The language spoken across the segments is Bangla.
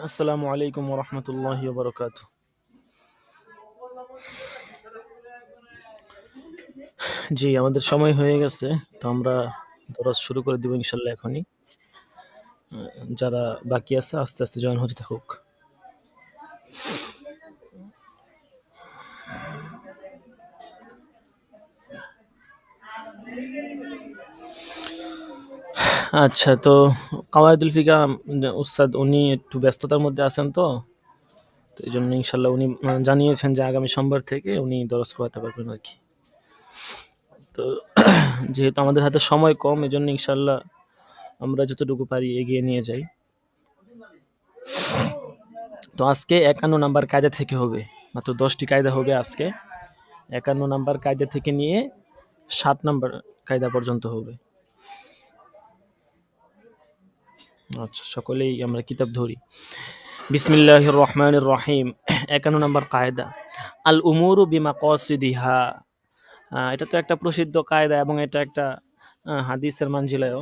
আসসালামু আলাইকুম ওয়া রাহমাতুল্লাহি ওয়া বারাকাতুহু। জি, আমাদের সময় হয়ে গেছে। তো আমরা দরস শুরু করে দিব ইনশাআল্লাহ এখনই। যারা বাকি আছে আস্তে, আস্তে জয়েন হতে থাকুক। আচ্ছা, তো কাওয়াইদুল ফিকা উস্তাদ উনি একটু ব্যস্ততার মধ্যে আছেন তো এইজন্য ইনশাআল্লাহ উনি জানিয়েছেন যে আগামী সোমবার থেকে উনি দরস করাতে পারবেন আরকি। তো যেহেতু আমাদের হাতে সময় কম এজন্য ইনশাআল্লাহ আমরা যতটুকু পারি এগিয়ে নিয়ে যাই। তো আজকে ৫১ নাম্বার কায়দা থেকে হবে। মাত্র ১০টি কায়দা হবে আজকে। ৫১ নাম্বার কায়দা থেকে নিয়ে ৭ নাম্বার কায়দা পর্যন্ত হবে। আচ্ছা, সকলেই আমরা কিতাব ধরি। বিসমিল্লাহির রহমানির রহিম। ৫১ নাম্বার কায়দা। আল উমুরু বিমাকাসিদিহা। এটা তো একটা প্রসিদ্ধ কায়দা এবং এটা একটা হাদিসের মানজিলায়ও।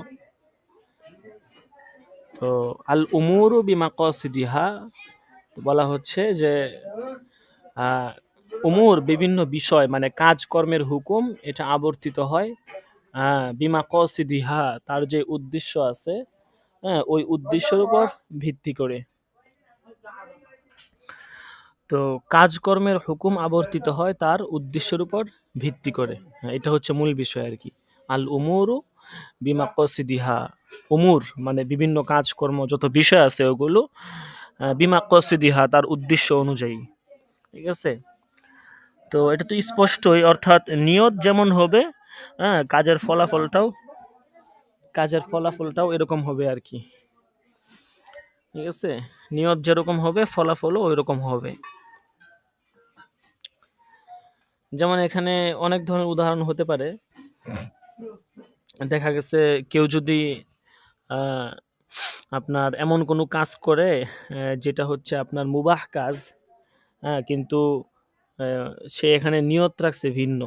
তো আল উমুরু বিমাকাসিদিহা বলা হচ্ছে যে উমুর বিভিন্ন বিষয় মানে কাজকর্মের হুকুম এটা আবর্তিত হয় বিমাকাসিদিহা তার যে উদ্দেশ্য আছে ওই উদ্দেশ্যের উপর ভিত্তি করে। তো কাজকর্মের হুকুম আবর্তিত হয় তার উদ্দেশ্যের উপর ভিত্তি করে। এটা হচ্ছে মূল বিষয় আর কি। আল উমুরু বিমাকাসিদিহা। উমুর মানে বিভিন্ন কাজকর্ম যত বিষয় আছে ওগুলো বিমাকাসিদিহা তার উদ্দেশ্য অনুযায়ী। ঠিক আছে? তো এটা তো স্পষ্টই, অর্থাৎ নিয়ত যেমন হবে কাজের ফলাফলটাও এরকম হবে আর কি। ঠিক আছে? নিয়ত যেরকম হবে ফলাফলও ওইরকম হবে। যেমন এখানে অনেক ধরনের উদাহরণ হতে পারে। দেখা গেছে কেউ যদি আপনার এমন কোনো কাজ করে যেটা হচ্ছে আপনার মুবাহ কাজ, কিন্তু সে এখানে নিয়ত রাখছে ভিন্ন।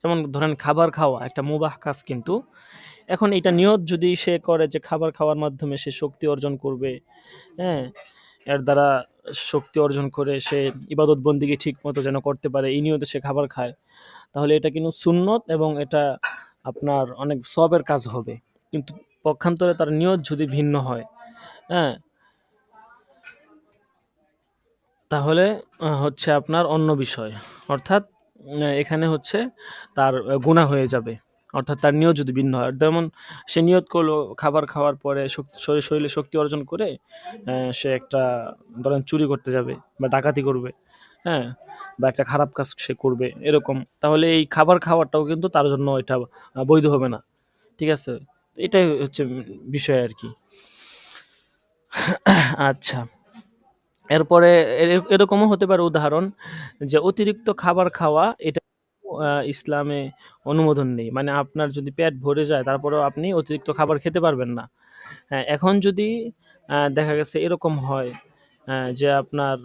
যেমন ধরেন খাবার খাওয়া একটা মুবাহ কাজ, কিন্তু এখন এটা নিয়ত যদি সে করে যে খাবার খাওয়ার মাধ্যমে সে শক্তি অর্জন করবে, হ্যাঁ, এর দ্বারা শক্তি অর্জন করে সে ইবাদত বন্দিগি ঠিক মতো যেন করতে পারে, এই নিয়তে সে খাবার খায়, তাহলে এটা কিন্তু সুন্নত এবং এটা আপনার অনেক সওয়াবের কাজ হবে। কিন্তু পক্ষান্তরে তার নিয়ত যদি ভিন্ন হয়, হ্যাঁ, তাহলে হচ্ছে আপনার অন্য বিষয়, অর্থাৎ এখানে হচ্ছে তার গুনাহ হয়ে যাবে। অর্থাৎ তার নিয়ত যদি ভিন্ন হয়, যেমন সে নিয়ত করলো খাবার খাওয়ার পরে শরীরে শক্তি অর্জন করে সে একটা ধরেন চুরি করতে যাবে বা ডাকাতি করবে, হ্যাঁ, বা একটা খারাপ কাজ সে করবে এরকম, তাহলে এই খাবার খাওয়াটাও কিন্তু তার জন্য এটা বৈধ হবে না। ঠিক আছে? এটাই হচ্ছে বিষয় আর কি। আচ্ছা, এরপরে এরকমও হতে পারে উদাহরণ যে অতিরিক্ত খাবার খাওয়া, এটা ইসলামে অনুমোদন নেই। মানে আপনার যদি পেট ভরে যায় তারপরেও আপনি অতিরিক্ত খাবার খেতে পারবেন না। হ্যাঁ, এখন যদি দেখা গেছে এরকম হয় যে আপনার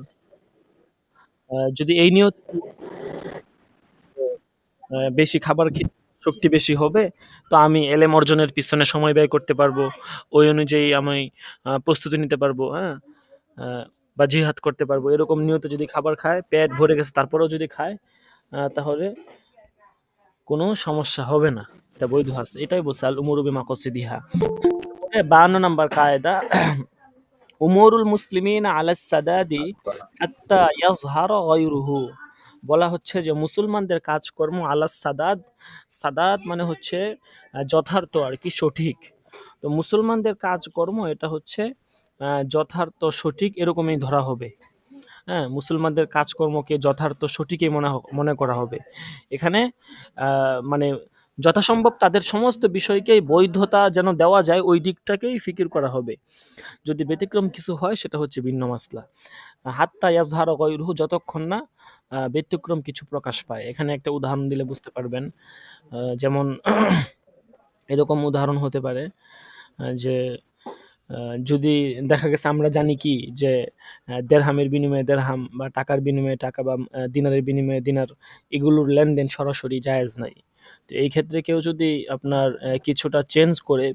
যদি এই নিয়ত বেশি খাবার খেয়ে শক্তি বেশি হবে, তো আমি এলেম অর্জনের পিছনে সময় ব্যয় করতে পারবো, ওই অনুযায়ী আমি প্রস্তুতি নিতে পারবো, হ্যাঁ, বা জিহাদ করতে পারবো, এরকম নিয়ত যদি খাবার খায়, পেট ভরে গেছে তারপরেও যদি খায়, তাহলে কোনো সমস্যা হবে না, এটা বৈধ আছে। এটাই বলছে আল উমুরু বিমাকাসিদিহা। ৫২ নাম্বার কায়দা। উমুরুল মুসলিমিন আলা সাদাদি হাত্তা ইয়াজহারা গায়রুহু। বলা হচ্ছে যে মুসলমানদের কাজকর্ম আলা সাদাদ, সাদাদ মানে হচ্ছে যথার্থ আর কি, সঠিক। তো মুসলমানদের কাজকর্ম এটা হচ্ছে যথার্থ সঠিক এরকমই ধরা হবে। হ্যাঁ, মুসলমানদের কাজকর্মকে যথার্থ সঠিকই মনে করা হবে। এখানে মানে যথাসম্ভব তাদের সমস্ত বিষয়কেই বৈধতা যেন দেওয়া যায় ওই দিকটাকেই ফিকির করা হবে। যদি ব্যতিক্রম কিছু হয় সেটা হচ্ছে ভিন্ন মাসলা। হাত্তা ইয়াজহারা গায়রুহু, যতক্ষণ না ব্যতিক্রম কিছু প্রকাশ পায়। এখানে একটা উদাহরণ দিলে বুঝতে পারবেন। যেমন এরকম উদাহরণ হতে পারে যে যদি দেখা গেছে আমরা জানি কি যে দেরহামের বিনিময়ে দেরহাম বা টাকার বিনিময়ে টাকা বা দিনারের বিনিময়ে দিনার, এগুলোর লেনদেন সরাসরি জায়েজ নাই। তো তো এই ক্ষেত্রে কেউ যদি আপনার কিছুটা চেঞ্জ করে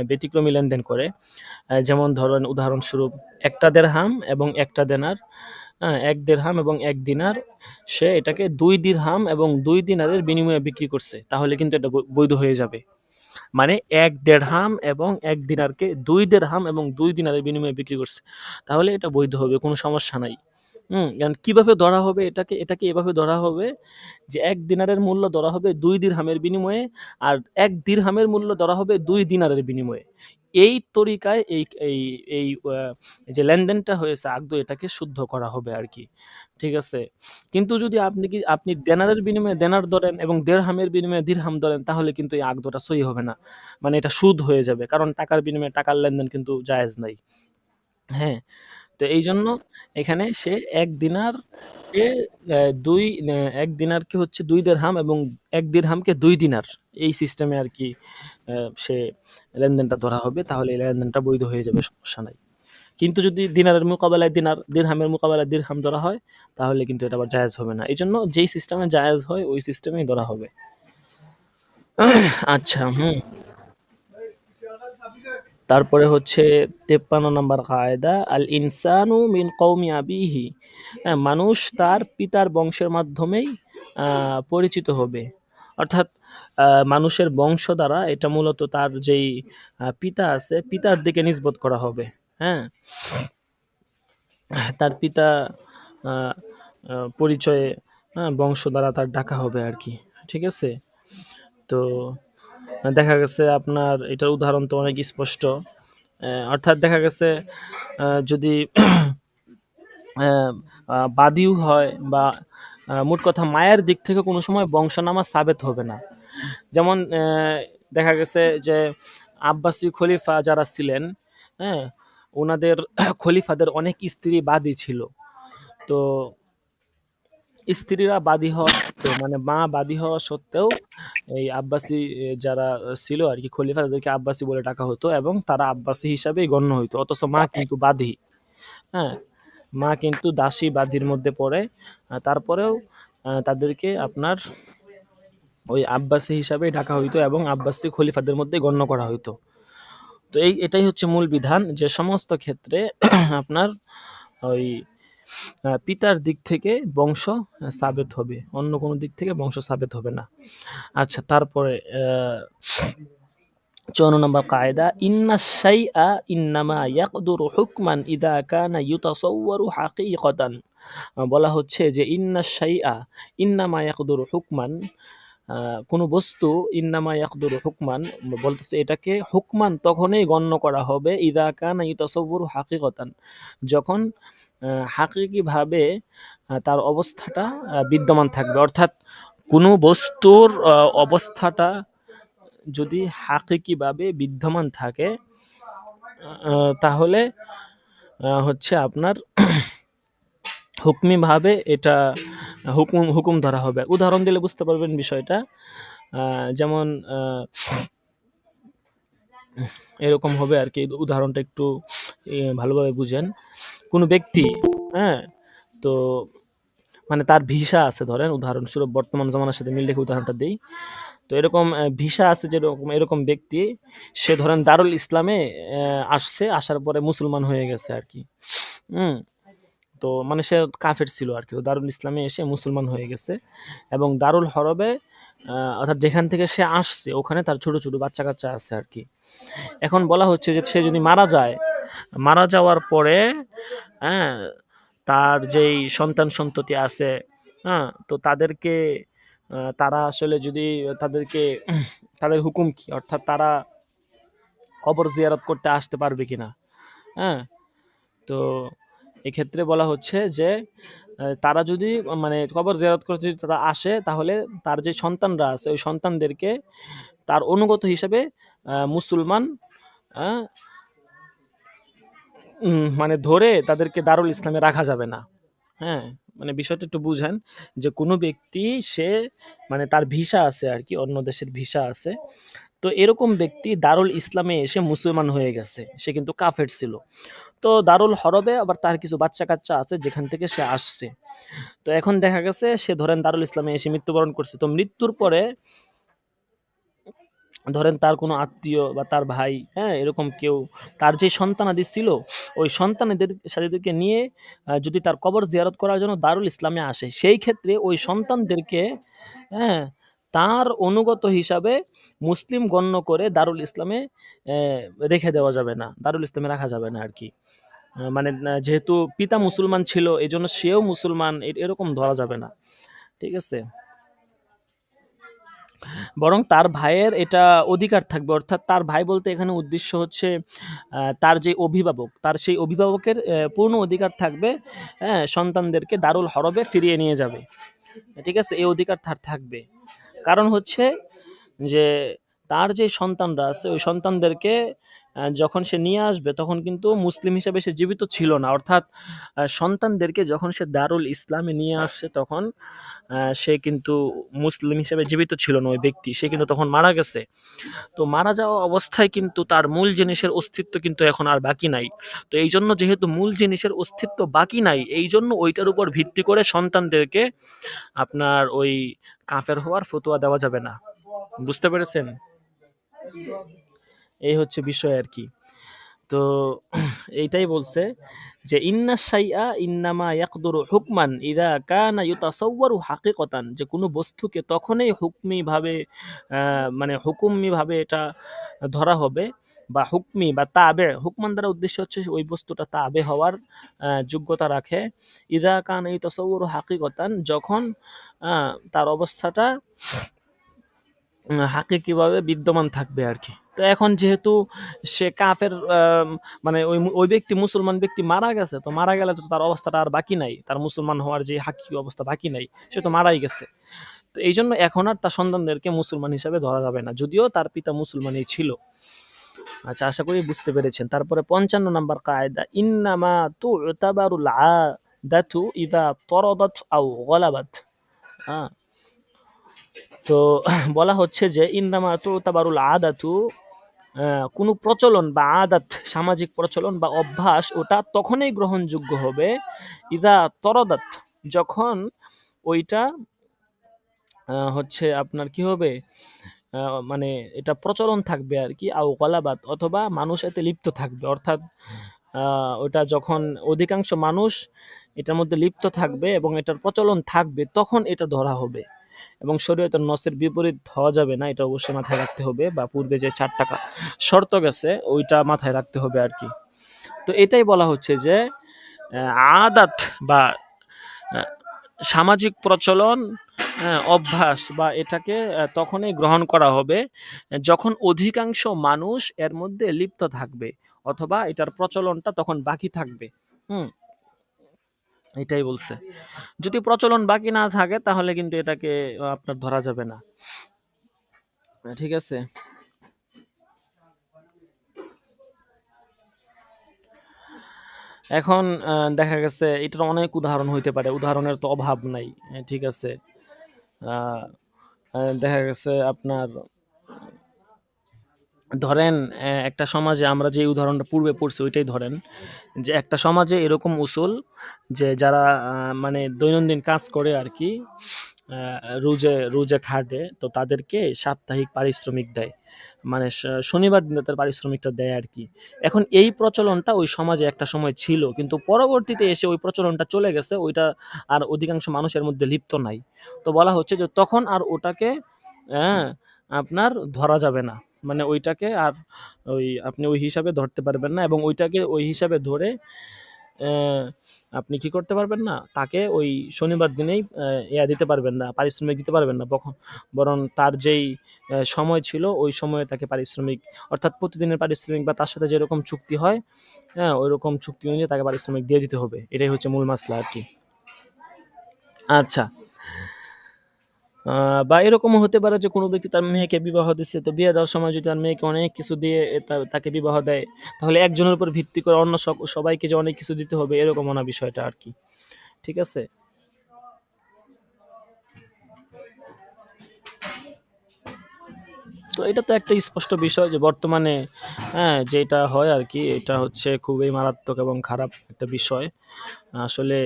ব্যতিক্রমী লেনদেন করে, যেমন ধরেন উদাহরণস্বরূপ ১ দিরহাম এবং ১ দিনার, ১ দিরহাম এবং ১ দিনার, সে এটাকে ২ দিরহাম এবং ২ দিনারের বিনিময়ে বিক্রি করছে, তাহলে কিন্তু এটা বৈধ হয়ে যাবে। মানে ১ দিরহাম এবং ১ দিনারকে ২ দিরহাম এবং ২ দিনারের বিনিময়ে বিক্রি করছে, তাহলে এটা বৈধ হবে, কোনো সমস্যা নাই। কারণ কিভাবে ধরা হবে এটাকে এভাবে ধরা হবে যে ১ দিনারের মূল্য ধরা হবে ২ দিরহামের বিনিময়ে, আর ১ দিরহামের মূল্য ধরা হবে ২ দিনারের বিনিময়ে। এই তরিকায় এই এই এই যে লেনদেনটা হয়েছে আকদ, এটাকে শুদ্ধ করা হবে আরকি। ঠিক আছে? কিন্তু যদি আপনি দেনারের বিনিময়ে দেনার ধরেন এবং দিরহামের বিনিময়ে দিরহাম ধরেন, তাহলে কিন্তু এই আকদটা সহি হবে না। মানে এটা সুদ হয়ে যাবে। কারণ টাকার বিনিময়ে টাকার লেনদেন কিন্তু জায়েজ নাই। হ্যাঁ? তো এইজন্য এখানে সে ১ দিনারকে ১ দিনারকে হচ্ছে ২ দিরহাম এবং ১ দিরহামকে ২ দিনার, এই সিস্টেমে আরকি সে লেনদেনটা ধরা হবে, তাহলে এই লেনদেনটা বৈধ হয়ে যাবে, সমস্যা নাই। কিন্তু যদি দিনারের মোকাবেলায় দিনার, দিরহামের মোকাবেলায় দিরহাম ধরা হয়, তাহলে কিন্তু এটা আবার জায়েজ হবে না। এইজন্য যেই সিস্টেমে জায়েজ হয় ওই সিস্টেমেই ধরা হবে। আচ্ছা, তারপরে হচ্ছে ৫৩ নম্বর কায়দা, আল ইনসানু মিন কওমি আবিহি, মানুষ তার পিতার বংশের মাধ্যমেই পরিচিত হবে। অর্থাৎ মানুষের বংশ দ্বারা এটা মূলত তার যেই পিতা আছে, পিতার দিকে নিসবত করা হবে। হ্যাঁ, তার পিতা পরিচয়ে বংশ দ্বারা তার ডাকা হবে আর কি। ঠিক আছে? তো দেখা গেছে আপনার এটার উদাহরণ তো অনেক স্পষ্ট। অর্থাৎ দেখা গেছে যদি বাদিও হয়, বা মোট কথা মায়ের দিক থেকে কোনো সময় বংশনামা সাবেত হবে না। যেমন দেখা গেছে যে আব্বাসী খলিফা যারা ছিলেন, হ্যাঁ, ওনাদের খলিফাদের অনেক স্ত্রী বাদী ছিল। তো স্ত্রীরা বাদী হওয়া সত্ত্বেও, মানে মা বাদী হওয়া সত্ত্বেও, এই আব্বাসী যারা ছিল আর কি খলিফা, তাদেরকে আব্বাসী বলে ডাকা হতো এবং তারা আব্বাসী হিসাবেই গণ্য হইতো, অথচ মা কিন্তু বাদী। হ্যাঁ, মা কিন্তু দাসী বাদীর মধ্যে পড়ে। তারপরেও তাদেরকে আপনার ওই আব্বাসী হিসাবেই ডাকা হইতো এবং আব্বাসী খলিফাদের মধ্যে গণ্য করা হইতো। তো এটাই হচ্ছে মূল বিধান, যে সমস্ত ক্ষেত্রে আপনার ওই পিতার দিক থেকে বংশ সাবেত হবে, অন্য কোনো দিক থেকে বংশ সাবেত হবে না। আচ্ছা, তারপরে ৫৪ নম্বর কায়দা, ইন্না শাইআ ইন্নামা ইয়াকদুরু হুকমান ইযা কানা ইউতাসাওয়ারু হাকীকাতান। বলা হচ্ছে যে ইন্না শাইআ ইন্নামা ইয়াকদুরু হুকমান, কোনো বস্তু ইন্নামা ইয়াকদুরু হুকমান বলতেছে, এটাকে হুকমান তখনই গণ্য করা হবে ইযা কানা ইউতাসাওয়ারু হাকীকাতান, যখন হাকিকিভাবে তার অবস্থাটা বিদ্যমান থাকবে। অর্থাৎ কোনো বস্তুর অবস্থাটা যদি হাকিকিভাবে বিদ্যমান থাকে, তাহলে হচ্ছে আপনার হুকমিভাবে এটা হুকুম ধরা হবে। উদাহরণ দিলে বুঝতে পারবেন বিষয়টা। যেমন এরকম হবে আর কি, উদাহরণটা একটু ভালোভাবে বুঝেন। কোনো ব্যক্তি, হ্যাঁ, তো মানে তার ভিসা আছে, ধরেন উদাহরণস্বরূপ বর্তমান জমানার সাথে মিল রেখে উদাহরণটা দিই। তো এরকম ভিসা আছে, যেরকম এরকম ব্যক্তি, সে ধরেন দারুল ইসলামে আসছে, আসার পরে মুসলমান হয়ে গেছে আর কি। তো মানে সে কাফের ছিল আর কি, দারুল ইসলামে এসে মুসলমান হয়ে গেছে, এবং দারুল হরবে অর্থাৎ যেখান থেকে সে আসছে ওখানে তার ছোট ছোট বাচ্চা কাচ্চা আছে আর কি। এখন বলা হচ্ছে যে সে যদি মারা যায়, মারা যাওয়ার পরে হ্যাঁ, তার যেই সন্তান সন্ততি আছে, হ্যাঁ, তো তাদেরকে তারা আসলে যদি তাদের হুকুম কি, অর্থাৎ তারা কবর জিয়ারত করতে আসতে পারবে কিনা। হ্যাঁ, তো এক্ষেত্রে বলা হচ্ছে যে তারা যদি মানে কবর জিয়ারত করতে যদি তারা আসে, তাহলে তার যে সন্তানরা আছে ওই সন্তানদেরকে তার অনুগত হিসেবে মুসলমান মানে ধরে তাদেরকে দারুল ইসলামে রাখা যাবে না। হ্যাঁ, মানে বিষয়টা একটু বুঝেন, যে কোনো ব্যক্তি সে মানে তার ভিসা আছে আর কি, অন্য দেশের ভিসা আছে, তো এরকম ব্যক্তি দারুল ইসলামে এসে মুসলমান হয়ে গেছে, সে কিন্তু কাফের ছিল। তো দারুল হরবে আবার তার কিছু বাচ্চা কাচ্চা আছে যেখান থেকে সে আসছে। তো এখন দেখা গেছে সে ধরেন দারুল ইসলামে এসে মৃত্যুবরণ করছে। তো মৃত্যুর পরে ধরেন তার কোনো আত্মীয় বা তার ভাই, হ্যাঁ, এরকম কেউ তার যে সন্তানাদি ছিল, ওই সন্তানেদের সাথীদেরকে নিয়ে যদি তার কবর জিয়ারত করার জন্য দারুল ইসলামে আসে, সেই ক্ষেত্রে ওই সন্তানদেরকে, হ্যাঁ, তার অনুগত হিসাবে মুসলিম গণ্য করে দারুল ইসলামে রেখে দেওয়া যাবে না, দারুল ইসলামে রাখা যাবে না আর কি। মানে যেহেতু পিতা মুসলমান ছিল এই জন্য সেও মুসলমান, এরকম ধরা যাবে না, ঠিক আছে। বরং তার ভাইয়ের এটা অধিকার থাকবে, অর্থাৎ তার ভাই বলতে এখানে উদ্দেশ্য হচ্ছে তার যে অভিভাবক, তার সেই অভিভাবকের পূর্ণ অধিকার থাকবে, হ্যাঁ, সন্তানদেরকে দারুল হরবে ফিরিয়ে নিয়ে যাবে, ঠিক আছে, এই অধিকার তার থাকবে। কারণ হচ্ছে যে তার যে সন্তানরা আছে ওই সন্তানদেরকে যখন সে নিয়ে আসবে তখন কিন্তু মুসলিম হিসেবে সে জীবিত ছিল না, অর্থাৎ সন্তানদেরকে যখন সে দারুল ইসলামে নিয়ে আসছে তখন সে কিন্তু মুসলিম হিসেবে জীবিত ছিল না, ওই ব্যক্তি সে কিন্তু তখন মারা গেছে। তো মারা যাওয়া অবস্থায় কিন্তু তার মূল জিনিসের অস্তিত্ব কিন্তু এখন আর বাকি নাই। তো এই জন্য যেহেতু মূল জিনিসের অস্তিত্ব বাকি নাই, এই জন্য ওইটার উপর ভিত্তি করে সন্তানদেরকে আপনার ওই কাফের হওয়ার ফতোয়া দেওয়া যাবে না। বুঝতে পেরেছেন? এই হচ্ছে বিষয় আর কি। তো এইটাই বলছে যে ইন্না শাইআ ইন্নামা ইয়াকদুরু হুকমান ইযা কানা ইউতাসাওয়ারু হাকিকাতান, যে কোনো বস্তুকে তখনই হুকমি ভাবে মানে হুকুমি ভাবে এটা ধরা হবে, বা হুকমি বা তাবে, হুকমান দ্বারা উদ্দেশ্য হচ্ছে ওই বস্তুটা তাবে হওয়ার যোগ্যতা রাখে, ইযা কানা ইউতাসাওয়ারু হাকিকাতান, যখন তার অবস্থাটা হাকিকিভাবে বিদ্যমান থাকবে আর কি। তো এখন যেহেতু সে কাফের মানে ওই ব্যক্তি মুসলমান ব্যক্তি মারা গেছে, তো মারা গেলে তো তার অবস্থাটা আর বাকি নাই, তার মুসলমান হওয়ার যে হাকিকি অবস্থা বাকি নাই, সে তো মারাই গেছে। তো এই জন্য এখন আর তার সন্তানদেরকে মুসলমান হিসাবে ধরা যাবে না, যদিও তার পিতা মুসলমানই ছিল। আচ্ছা, আশা করি বুঝতে পেরেছেন। তারপরে 55 নাম্বার কায়দা, ইন্নামা তু'তাবারুল আদাতু ইযা তরাদাত আও গলাবাত। হ্যাঁ, তো বলা হচ্ছে যে ইন্নামা তু'তাবারুল আদাতু, কোনো প্রচলন বা আদাত, সামাজিক প্রচলন বা অভ্যাস, ওটা তখনই গ্রহণযোগ্য হবে ইদা তরদাত, যখন ওইটা হচ্ছে আপনার কি হবে, মানে এটা প্রচলন থাকবে আর কি, আও গলাবাত, অথবা মানুষ এতে লিপ্ত থাকবে, অর্থাৎ ওটা যখন অধিকাংশ মানুষ এটার মধ্যে লিপ্ত থাকবে এবং এটার প্রচলন থাকবে তখন এটা ধরা হবে। এবং শরীয়তের নসের বিপরীত হওয়া যাবে না, এটা অবশ্যই মাথায় রাখতে হবে, বা পূর্বে যে 4 টাকা শর্ত গেছে ওইটা মাথায় রাখতে হবে আর কি। তো এটাই বলা হচ্ছে যে আদাত বা সামাজিক প্রচলন, অভ্যাস বা এটাকে তখনই গ্রহণ করা হবে যখন অধিকাংশ মানুষ এর মধ্যে লিপ্ত থাকবে, অথবা এটার প্রচলনটা তখন বাকি থাকবে। হুম, এটাই বলছে। যদি প্রচলন বাকি না থাকে তাহলে কিন্তু এটাকে আপনার ধরা যাবে না, ঠিক আছে। এখন দেখা গেছে এটার অনেক উদাহরণ হইতে পারে, উদাহরণের তো অভাব নাই, ঠিক আছে। আহ, দেখা গেছে আপনার ধরেন একটা সমাজে, আমরা যে উদাহরণটা পূর্বে পড়ছি ওইটাই ধরেন, যে একটা সমাজে এরকম উসুল যে যারা মানে দৈনন্দিন কাজ করে আর কি, রোজে রোজে খাটে, তো তাদেরকে সাপ্তাহিক পারিশ্রমিক দেয়, মানে শনিবার দিনে তার পারিশ্রমিকটা দেয় আর কি। এখন এই প্রচলনটা ওই সমাজে একটা সময় ছিল, কিন্তু পরবর্তীতে এসে ওই প্রচলনটা চলে গেছে, ওইটা আর অধিকাংশ মানুষের মধ্যে লিপ্ত নাই। তো বলা হচ্ছে যে তখন আর ওটাকে হ্যাঁ আপনার ধরা যাবে না, মানে ওইটাকে আর ওই আপনি ওই হিসাবে ধরতে পারবেন না, এবং ওইটাকে ওই হিসাবে ধরে আপনি কি করতে পারবেন না, তাকে ওই শনিবার দিনেই ইয়া দিতে পারবেন না, পারিশ্রমিক দিতে পারবেন না, বরং তার যেই সময় ছিল ওই সময়ে তাকে পারিশ্রমিক, অর্থাৎ প্রতিদিনের পারিশ্রমিক বা তার সাথে যেরকম চুক্তি হয়, হ্যাঁ, ওই রকম চুক্তি অনুযায়ী তাকে পারিশ্রমিক দিয়ে দিতে হবে। এটাই হচ্ছে মূল মাসলা আর কি। আচ্ছা, বা এরকমও হতে পারে যে কোনো ব্যক্তি তার মেয়েকে বিবাহ দিচ্ছে, তো বিয়ে দেওয়ার সময় যদি তার মেয়েকে অনেক কিছু দিয়ে তাকে বিবাহ দেয়, তাহলে একজনের উপর ভিত্তি করে অন্য সবাইকে যে অনেক কিছু দিতে হবে এরকম না বিষয়টা আর কি, ঠিক আছে। তো এটা তো একটা স্পষ্ট বিষয় যে বর্তমানে হ্যাঁ যেটা হয় আর কি, এটা হচ্ছে খুবই মারাত্মক এবং খারাপ একটা বিষয় আসলে।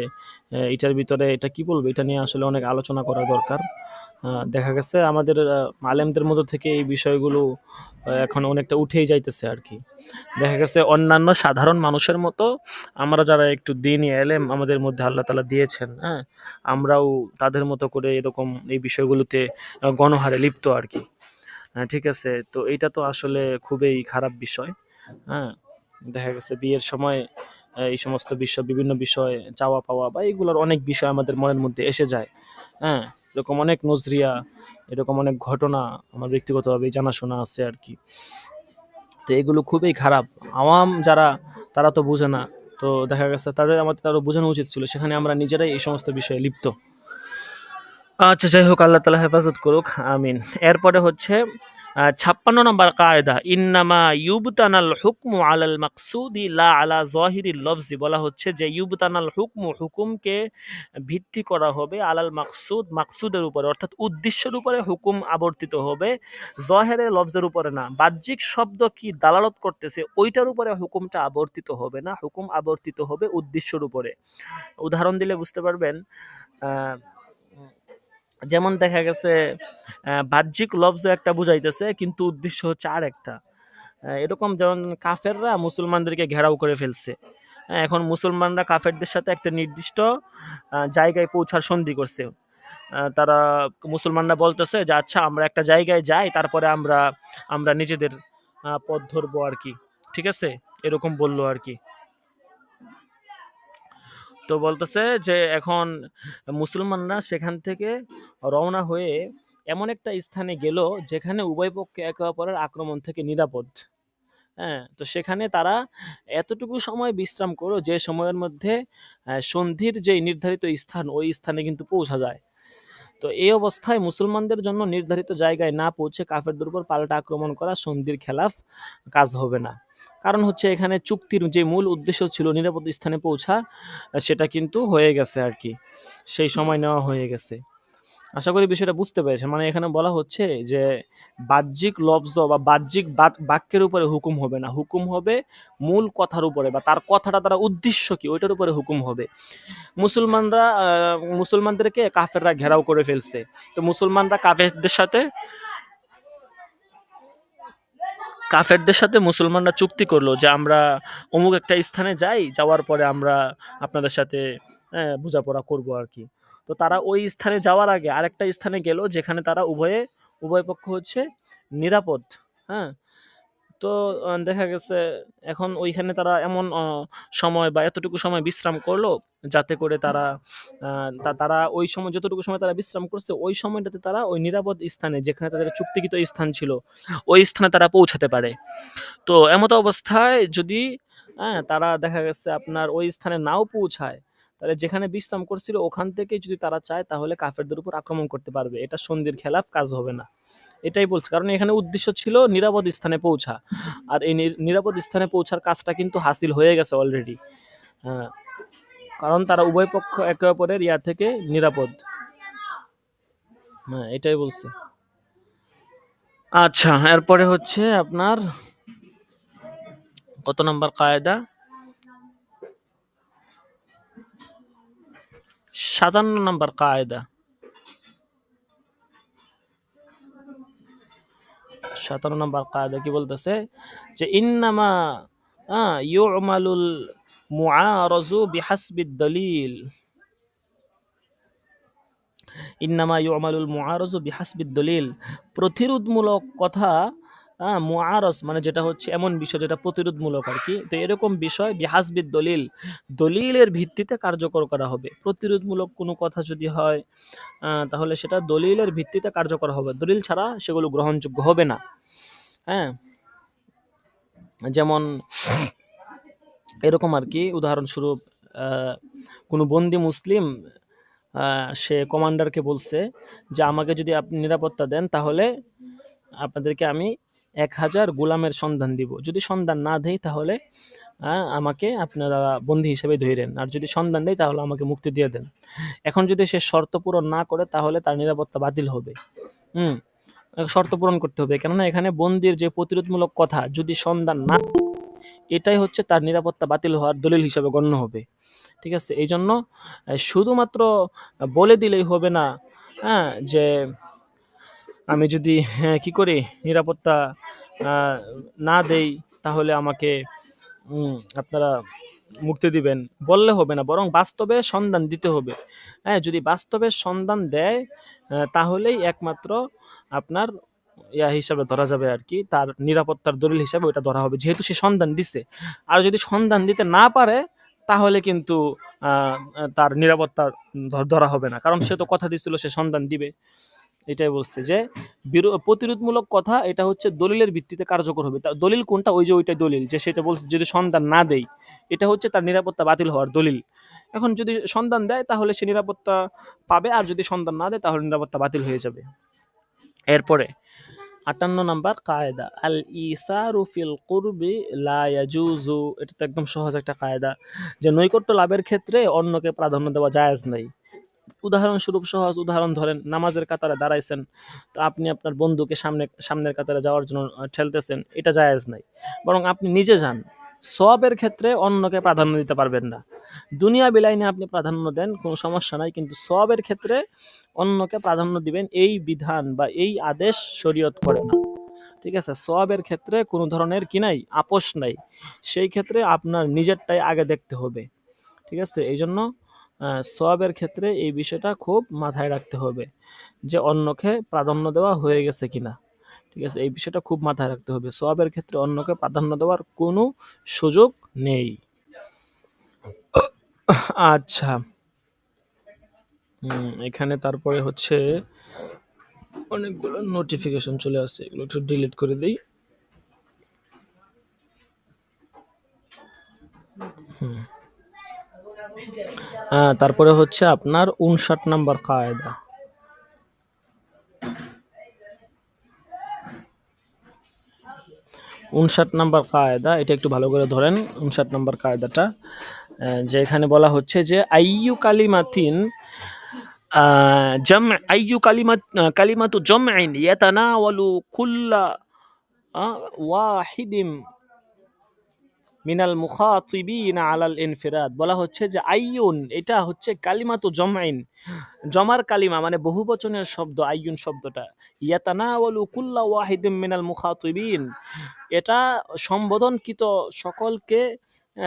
এটার ভিতরে এটা কি বলবো, এটা নিয়ে আসলে অনেক আলোচনা করা দরকার। দেখা গেছে আমাদের আলেমদের মধ্য থেকে এই বিষয়গুলো এখন অনেকটা উঠেই যাইতেছে আর কি। দেখা গেছে অন্যান্য সাধারণ মানুষের মতো আমরা যারা একটু দ্বীনি এলেম আমাদের মধ্যে আল্লাহ তাআলা দিয়েছেন, হ্যাঁ? আমরাও তাদের মতো করে এরকম এই বিষয়গুলোতে গণহারে লিপ্ত আর কি। ঠিক আছে? তো এইটা তো আসলে খুবই খারাপ বিষয়। হ্যাঁ? দেখা গেছে বিয়ের সময় এই সমস্ত বিষয়, বিভিন্ন বিষয় চাওয়া পাওয়া বা এগুলোর অনেক বিষয় আমাদের মনের মধ্যে এসে যায়। হ্যাঁ? এরকম অনেক নজরিয়া, এরকম অনেক ঘটনা আমার ব্যক্তিগতভাবেই জানাশোনা আছে আর কি। তো এগুলো খুবই খারাপ। আওয়াম যারা তারা তো বুঝে না। তো দেখা গেছে আমাদের আরো বোঝানো উচিত ছিল। সেখানে আমরা নিজেরাই এই সমস্ত বিষয়ে লিপ্ত। আচ্ছা, যাই হোক, আল্লাহ তাআলা হেফাজত করুক। আমিন। এরপরে হচ্ছে ৫৬ নম্বর কায়দা, ইন্নামা ইউবতানাল হুকমু আলাল মাকসুদি লা আলা যাহিরিল লফজি। বলা হচ্ছে যে ইউবতানাল হুকমু, হুকুমকে ভিত্তি করা হবে আলাল মাকসুদ, মাকসুদের উপরে অর্থাৎ উদ্দেশ্যের উপরে হুকুম আবর্তিত হবে, জহেরে লফজের উপরে না। বাহ্যিক শব্দ কি দালালত করতেছে ওইটার উপরে হুকুমটা আবর্তিত হবে না, হুকুম আবর্তিত হবে উদ্দেশ্যের উপরে। উদাহরণ দিলে বুঝতে পারবেন। আহ যেমন দেখা গেছে বাহ্যিক লফজ একটা বুঝাইতেছে কিন্তু উদ্দেশ্য হচ্ছে আর একটা। এরকম যেমন কাফেররা মুসলমানদেরকে ঘেরাও করে ফেলছে। এখন মুসলমানরা কাফেরদের সাথে একটা নির্দিষ্ট জায়গায় পৌঁছার সন্ধি করছে। তারা মুসলমানরা বলতেছে যে আচ্ছা আমরা একটা জায়গায় যাই, তারপরে আমরা আমরা নিজেদের পথ ধরবো আর কি। ঠিক আছে, এরকম বললো আর কি। তো বলতেছে যে এখন মুসলমানরা সেখান থেকে রওনা হয়ে এমন একটা স্থানে গেল যেখানে উভয় পক্ষে একে অপরের আক্রমণ থেকে নিরাপদ। হ্যাঁ, তো সেখানে তারা এতটুকু সময় বিশ্রাম করো যে সময়ের মধ্যে সন্ধির যে নির্ধারিত স্থান ওই স্থানে কিন্তু পৌঁছা যায়। তো এই অবস্থায় মুসলমানদের জন্য নির্ধারিত জায়গায় না পৌঁছে কাফেরদের উপর পাল্টা আক্রমণ করা সন্ধির খেলাফ কাজ হবে না। কারণ হচ্ছে এখানে চুক্তির যে মূল উদ্দেশ্য ছিল নিরাপদ স্থানে পৌঁছা, সেটা কিন্তু হয়ে গেছে আর কি। সেই সময় নেওয়া হয়ে গেছে। আশা করি বিষয়টা বুঝতে পেরেছে। মানে এখানে বলা হচ্ছে যে বাহ্যিক লফজ বা বাহ্যিক বাক্যের উপরে হুকুম হবে না, হুকুম হবে মূল কথার উপরে বা তার কথাটা তারা উদ্দেশ্য কি ওইটার উপরে হুকুম হবে। মুসলমানদেরকে কাফেররা ঘেরাও করে ফেলছে। তো কাফেরদের সাথে মুসলমানরা চুক্তি করলো যে আমরা অমুক একটা স্থানে যাই, যাওয়ার পরে আমরা আপনাদের সাথে বোঝাপড়া করবো আর কি। তো তারা ওই স্থানে যাওয়ার আগে আরেকটা স্থানে গেল যেখানে তারা উভয় পক্ষ হচ্ছে নিরাপদ। হ্যাঁ, তো দেখা গেছে এখন ওইখানে তারা এমন সময় বা এতটুকু সময় বিশ্রাম করলো যাতে করে তারা ওই সময় যতটুকু সময় তারা বিশ্রাম করছে ওই সময়টাতে তারা ওই নিরাপদ স্থানে যেখানে তাদের চুক্তিকৃত স্থান ছিল ওই স্থানে তারা পৌঁছাতে পারে। তো এমত অবস্থায় যদি তারা দেখা গেছে আপনার ওই স্থানে নাও পৌঁছায়, তাহলে যেখানে বিশ্রাম করছিল ওখান থেকে যদি তারা চায় তাহলে কাফেরদের উপর আক্রমণ করতে পারবে। এটা সন্ধির খেলাফ কাজ হবে না। এটাই বলছে, কারণ এখানে উদ্দেশ্য ছিল নিরাপদ স্থানে পৌঁছা। আর এই নিরাপদ স্থানে পৌঁছার কাজটা কিন্তু হাসিল হয়ে গেছে অলরেডি। কারণ তারা উভয় পক্ষ একে অপরের ইয়া থেকে নিরাপদ। হ্যাঁ, এটাই বলছে। আচ্ছা, এরপরে হচ্ছে আপনার কত নম্বর কায়দা? ৫৭ নম্বর কায়দা। ৫৭ নম্বর কায়দা কি বলতেছে যে ইন্নামা ইউমালুল মুআরাজু বিহাসবিদ দলিল। ইন্নামা ইউমালুল মুআরাজু বিহাসবিদ দলিল। প্রতিরোধমূলক কথা, মুআরজ মানে যেটা হচ্ছে এমন বিষয় যেটা প্রতিরোধমূলক আর কি। তো এরকম বিষয় বিহাসবিদ দলিল, দলিলের ভিত্তিতে কার্যকর করা হবে। প্রতিরোধমূলক কোনো কথা যদি হয় তাহলে সেটা দলিলের ভিত্তিতে কার্যকর হবে, দলিল ছাড়া সেগুলো গ্রহণযোগ্য হবে না। হ্যাঁ, যেমন এরকম আর কি, উদাহরণস্বরূপ কোনো বন্দি মুসলিম সে কমান্ডারকে বলছে যে আমাকে যদি আপনি নিরাপত্তা দেন তাহলে আপনাদেরকে আমি ১,০০০ গোলামের সন্ধান দিব। যদি সন্ধান না দেই তাহলে আমাকে আপনারা বন্দী হিসেবে ধরেন, আর যদি সন্ধান দেয় তাহলে আমাকে মুক্তি দিয়ে দেন। এখন যদি সে শর্ত পূরণ না করে তাহলে তার নিরাপত্তা বাতিল হবে। শর্ত পূরণ করতে হবে, কেননা এখানে বন্দির যে প্রতিরোধমূলক কথা যদি সন্ধান না, এটাই হচ্ছে তার নিরাপত্তা বাতিল হওয়ার দলিল হিসেবে গণ্য হবে। ঠিক আছে, এই জন্য শুধুমাত্র বলে দিলেই হবে না, হ্যাঁ, যে আমি যদি কি করি নিরাপত্তা না দেই তাহলে আমাকে আপনারা মুক্তি দিবেন বললে হবে না, বরং বাস্তবে সন্ধান দিতে হবে। হ্যাঁ, যদি বাস্তবে সন্ধান দেয় তাহলেই একমাত্র আপনার হিসাবে ধরা যাবে আর কি, তার নিরাপত্তার দলিল হিসাবে ওটা ধরা হবে, যেহেতু সে সন্ধান দিছে। আর যদি সন্ধান দিতে না পারে তাহলে কিন্তু তার নিরাপত্তা ধরা হবে না, কারণ সে তো কথা দিছিল সে সন্ধান দিবে। এটাই বলছে যে প্রতিরোধমূলক কথা এটা হচ্ছে দলিলের ভিত্তিতে কার্যকর হবে। তার দলিল কোনটা? ওই যে ওইটাই দলিল, যে সেটা বলছে যদি সন্ধান না দেই এটা হচ্ছে তার নিরাপত্তা বাতিল হওয়ার দলিল। এখন যদি সন্ধান দেয় তাহলে সে নিরাপত্তা পাবে, আর যদি সন্ধান না দেয় তাহলে নিরাপত্তা বাতিল হয়ে যাবে। এরপরে 58 নাম্বার কায়দা, আল ইসারু ফিল কুরবি লা ইয়াজুজু। এটা তো একদম সহজ একটা কায়দা, যে নৈকট্য লাভের ক্ষেত্রে অন্যকে প্রাধান্য দেওয়া জায়েজ নাই। উদাহরণস্বরূপ সহজ উদাহরণ ধরেন, নামাজের কাতারে দাঁড়াইছেন, তো আপনি আপনার বন্ধুকে সামনের কাতারে যাওয়ার জন্য ঠেলতেছেন, এটা জায়েজ নাই, বরং আপনি নিজে যান। সওয়াবের ক্ষেত্রে অন্যকে প্রাধান্য দিতে পারবেন না। দুনিয়া বিলাইনে আপনি প্রাধান্য দেন, কোনো সমস্যা নাই, কিন্তু সওয়াবের ক্ষেত্রে অন্যকে প্রাধান্য দিবেন এই বিধান বা এই আদেশ শরীয়ত করে না। ঠিক আছে, সওয়াবের ক্ষেত্রে কোনো ধরনের কি নাই, আপোষ নাই, সেই ক্ষেত্রে আপনার নিজেরটাই আগে দেখতে হবে। ঠিক আছে, এই জন্য সওয়াবের ক্ষেত্রে এই বিষয়টা খুব মাথায় রাখতে হবে, যে অন্যকে প্রাধান্য দেওয়া হয়ে গেছে কিনা। ঠিক আছে, এই বিষয়টা খুব মাথায় রাখতে হবে, সওয়াবের ক্ষেত্রে অন্যকে প্রাধান্য দেওয়ার কোনো সুযোগ নেই। আচ্ছা, এখানে তারপরে হচ্ছে অনেকগুলো নোটিফিকেশন চলে আসছে, এগুলো একটু ডিলিট করে দিই। তারপরে হচ্ছে আপনার 59 নাম্বার কায়দা। 59 নাম্বার কায়দা, এটা একটু ভালো করে ধরেন। 59 নাম্বার কায়দাটা, যে এখানে বলা হচ্ছে যে আইয়ু কালিমাতিন আইয়ু কালিমাতু জামইন ইয়াতানাওয়ালু কুল্লা ওয়াহিদিম মিনাল মুখাতিবিনা আলাল ইনফিরাদ। বলা হচ্ছে যে আইয়ুন এটা হচ্ছে কালিমাতু জামইন, জমার কালিমা মানে বহুবচনের শব্দ আইয়ুন শব্দটা, ইয়াতানাওয়ালু কুল্লা ওয়াহিদিম মিনাল মুখাতিবিন এটা সম্বোধনকৃত সকলকে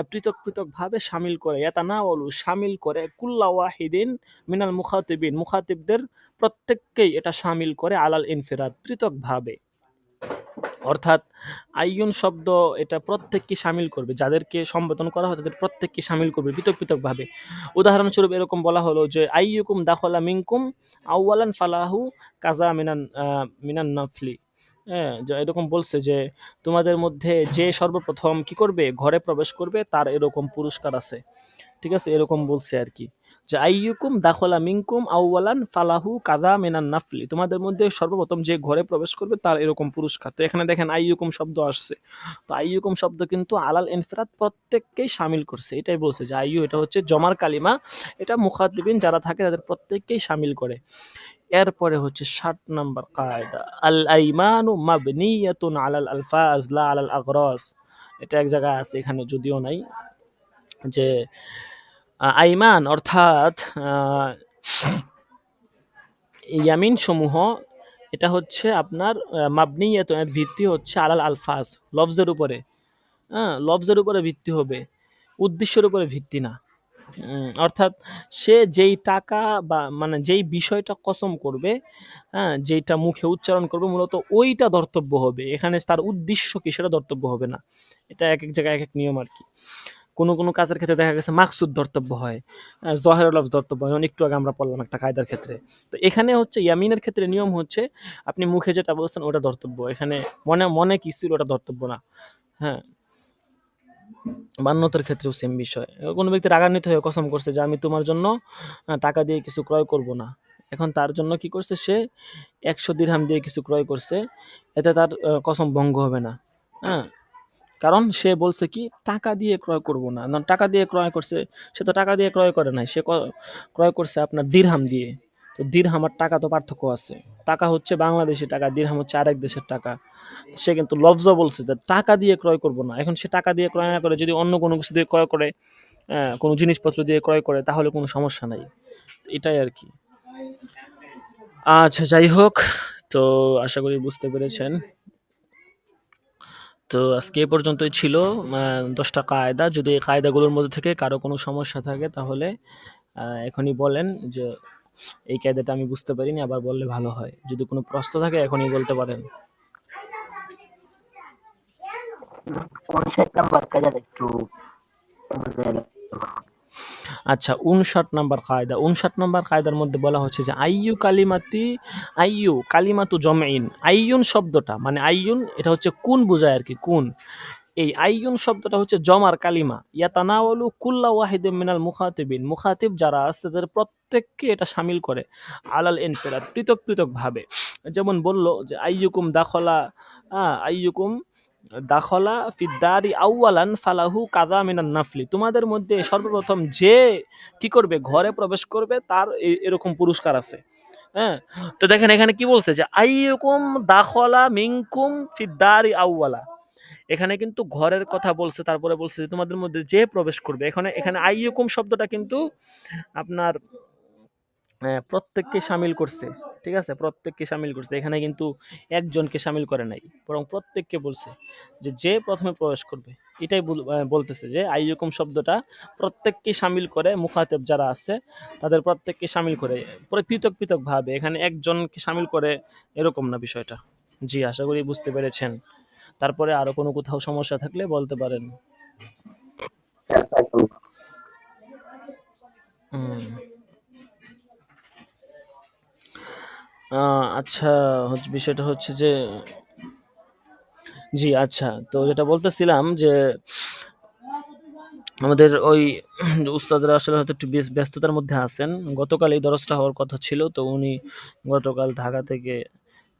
পৃথক পৃথক ভাবে শামিল করে, ইয়াতানাওয়ালু শামিল করে, কুল্লা ওয়াহিদিন মিনাল মুখাতিবিন মুখাতিবদের প্রত্যেককেই এটা শামিল করে, আলাল ইনফিরাদ পৃথক ভাবে। অর্থাৎ আইয়ুন শব্দ এটা প্রত্যেককে শামিল করবে, যাদেরকে সম্বোধন করা হয় তাদের প্রত্যেককে শামিল করবে পৃথক পৃথক ভাবে। উদাহরণস্বরূপ এরকম বলা হলো যে আইয়ুকুম দাখলা মিনকুম আউয়ালান ফালাহু কাজা মিনান নফলি। হ্যাঁ, এরকম বলছে যে তোমাদের মধ্যে যে সর্বপ্রথম কি করবে, ঘরে প্রবেশ করবে, তার এরকম পুরস্কার আছে। ঠিক আছে, এরকম বলছে আর কি, যে আইয়ুকুম দাখলা মিনকুম আউওয়ালান ফালাহু কাযা মিনান নাফলি, তোমাদের মধ্যে সর্বপ্রথম যে ঘরে প্রবেশ করবে তার এরকম পুরস্কার। তো এখানে দেখেন আইয়ুকুম শব্দ আসছে, তো আইয়ুকুম শব্দ কিন্তু আলাল ইনফিরাদ প্রত্যেককেই শামিল করছে, এটাই বলছে যে আইয়ু এটা হচ্ছে জমার কালিমা, এটা মুখাতিবিন যারা থাকে তাদের প্রত্যেককেই শামিল করে। এরপরে হচ্ছে 60 নাম্বার কায়দা, আল আইমানু মাবনিয়াতুন আলাল আলফাজ লা আলাল আগরাস। এটা এক জায়গায় আছে, এখানে যদিও নাই, যে আইমান অর্থাৎ ইয়ামিন সমূহ এটা হচ্ছে আপনার মাবনিয়াতুন, এর ভিত্তি হচ্ছে আলাল আলফাজ, লফজের উপরে। হ্যাঁ, লফজের উপরে ভিত্তি হবে, উদ্দেশ্যের উপরে ভিত্তি না। অর্থাৎ সে যেই টাকা বা মানে যেই বিষয়টা কসম করবে, হ্যাঁ, যেইটা মুখে উচ্চারণ করবে মূলত ওইটা ধর্তব্য হবে, এখানে তার উদ্দেশ্য কি সেটা ধর্তব্য হবে না। এটা এক এক জায়গায় এক এক নিয়ম আর কি। কোনো কোনো কাজের ক্ষেত্রে দেখা গেছে মাকসুদ ধর্তব্য হয়, জহের লফজ ধর্তব্য হয়, একটু আগে আমরা পড়লাম একটা কায়দার ক্ষেত্রে। তো এখানে হচ্ছে ইয়ামিনের ক্ষেত্রে নিয়ম হচ্ছে আপনি মুখে যেটা বলছেন ওটা ধর্তব্য, এখানে মনে মনে কি ছিল ওটা ধর্তব্য না। হ্যাঁ, মান্যতার ক্ষেত্রেও সেম বিষয়। কোনো ব্যক্তি রাগান্বিত হয়ে কসম করছে যে আমি তোমার জন্য টাকা দিয়ে কিছু ক্রয় করব না, এখন তার জন্য কি করছে সে 100 দিরহাম দিয়ে কিছু ক্রয় করছে, এতে তার কসম ভঙ্গ হবে না। হ্যাঁ, কারণ সে বলছে কি টাকা দিয়ে ক্রয় করব না, টাকা দিয়ে ক্রয় করছে, সে তো টাকা দিয়ে ক্রয় করে নাই, সে ক্রয় করছে আপনার দিরহাম দিয়ে। তো দিরহাম আর টাকা তো পার্থক্য আছে, টাকা হচ্ছে বাংলাদেশি টাকা, দিরহাম হচ্ছে আরেক দেশের টাকা। সে কিন্তু লফজ বলছে যে টাকা দিয়ে ক্রয় করব না, এখন সে টাকা দিয়ে ক্রয় না করে যদি অন্য কোনো কিছু দিয়ে ক্রয় করে, কোনো জিনিসপত্র দিয়ে ক্রয় করে, তাহলে কোনো সমস্যা নাই। এটাই আর কি। আচ্ছা, যাই হোক। তো আশা করি বুঝতে পেরেছেন। তো আজকে এ পর্যন্তই ছিল। ১০টা কায়দা। যদি এই কায়দাগুলোর মধ্যে থেকে কারো কোনো সমস্যা থাকে তাহলে এখনই বলেন যে এই কায়দাটা আমি বুঝতে পারিনি, আবার বললে ভালো হয়। যদি কোনো প্রশ্ন থাকে এখনই বলতে পারেন। ৫৯ নাম্বার কায়দাটা একটু বুঝাইলে ভালো হয়। আচ্ছা, ৫৯ নাম্বার কায়দা। ৫৯ নাম্বার কায়দার মধ্যে বলা হচ্ছে যে আইয়ু কালিমাতু জমঈন। আইয়ুন শব্দটা মানে আইয়ুন এটা হচ্ছে কুন বোঝায় আরকি, কুন। এই আইয়ুন শব্দটা হচ্ছে জমার কালিমা। ইয়াতানাওয়ালু কুল্লা ওয়াহিদিন মিনাল মুখাতিবিন। মুখাতিব যারা আছে তাদের প্রত্যেককে এটা শামিল করে। আলাল ইনফিরাদ, পৃথক, পৃথক ভাবে। যেমন বলল যে আইয়ুকুম দাখলা আইয়ুকুম দাখলা ফিদ্দারি আউয়ালান ফালাহু কাযা মিনান নাফলি। তোমাদের মধ্যে সর্বপ্রথম যে কি করবে ঘরে প্রবেশ করবে তার এরকম পুরস্কার আছে। হ্যাঁ? তো দেখেন এখানে কি বলছে যে আইয়ুকুম দাখলা মিনকুম ফিদ্দারি আউয়ালা। এখানে কিন্তু ঘরের কথা বলছে, তারপরে বলছে যে তোমাদের মধ্যে যে প্রবেশ করবে। এখানে আইয়ুকুম শব্দটা কিন্তু আপনার প্রত্যেককে শামিল করছে। ঠিক আছে? প্রত্যেককে শামিল করছে। এখানে কিন্তু একজনকে শামিল করে নাই। বরং প্রত্যেককে বলছে যে, যে ১ম এ প্রবেশ করবে। এটাই বলতেছে যে আইয়ুকুম শব্দটা প্রত্যেককে শামিল করে, মুখাতেব যারা আছে তাদের প্রত্যেককে শামিল করে। পরে পৃথক, পৃথক ভাবে। এখানে একজনকে শামিল করে এরকম না বিষয়টা। জি, আশা করি বুঝতে পেরেছেন। তারপরে আরো কোনো কোথাও সমস্যা থাকলে বলতে পারেন। হুম। আচ্ছা, বিষয়টা হচ্ছে যে জি, আচ্ছা। তো যেটা বলতেছিলাম যে আমাদের ওই উস্তাদরা আসলে হয়তো একটু ব্যস্ততার মধ্যে আছেন। গতকাল এই দরসটা হওয়ার কথা ছিল। তো উনি গতকাল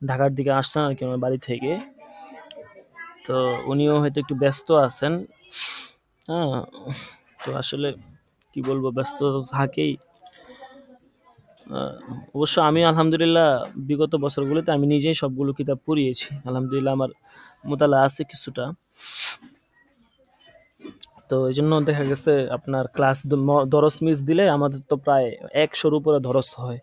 ঢাকার দিকে আসছেন আরকি আমার বাড়ি থেকে। তো উনিও হয়তো একটু ব্যস্ত আছেন। হ্যাঁ? তো আসলে কি বলবো, ব্যস্ত তো থাকেই। আ অবশ্য আমি আলহামদুলিল্লাহ বিগত বছরগুলোতে আমি নিজেই সবগুলো কিতাব পড়িয়েছি। আলহামদুলিল্লাহ আমার মোতালা আছে কিছুটা। তো এইজন্য দেখা গেছে আপনার ক্লাস দরস মিস দিলে আমাদের তো প্রায় ১০০ র উপরে দরস হয়।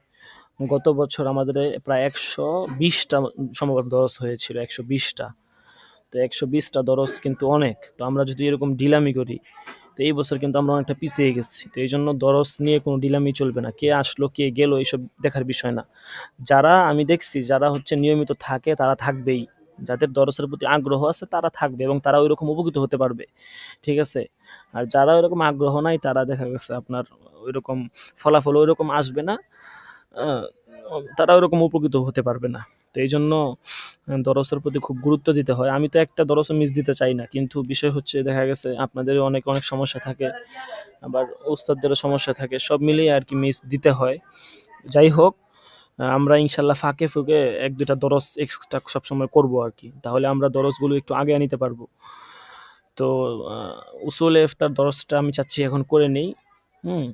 গত বছর আমাদের প্রায় ১২০ টা সম্ভবত দরস হয়েছিল, ১২০ টা। তো ১২০ টা দরস কিন্তু অনেক। তো আমরা যদি এরকম ঢিলামি করি, তো এই বছর কিন্তু আমরা অনেকটা পিছিয়ে গেছি। তো এইজন্য দরস নিয়ে কোনো ঢিলামি চলবে না। কে আসলো, কে গেল এইসব দেখার বিষয় না। যারা আমি দেখছি যারা হচ্ছে নিয়মিত থাকে তারা থাকবেই। যাদের দরসের প্রতি আগ্রহ আছে তারা থাকবে এবং তারা ঐরকম উপকৃত হতে পারবে। ঠিক আছে? আর যারা ওইরকম আগ্রহ নাই তারা দেখা গেছে আপনার ঐরকম ফলাফল ঐরকম আসবে না। আ তারা ওরকম উপকৃত হতে পারবে না। তো এইজন্য দরসের প্রতি খুব গুরুত্ব দিতে হয়। আমি তো একটা দরসও মিস দিতে চাই না। কিন্তু বিষয় হচ্ছে দেখা গেছে আপনাদেরও অনেক, অনেক সমস্যা থাকে। আবার ওস্তাদদেরও সমস্যা থাকে। সব মিলিয়ে আরকি মিস দিতে হয়। যাই হোক, আমরা ইনশাআল্লাহ ফাঁকে-ফুঁকে ১-২ টা দরস এক্সট্রা সবসময় করব আরকি। তাহলে আমরা দরসগুলো একটু আগায় নিতে পারবো। তো আ উসুলে ইফতার দরসটা আমি চাচ্ছি এখন করে নেই। হুম?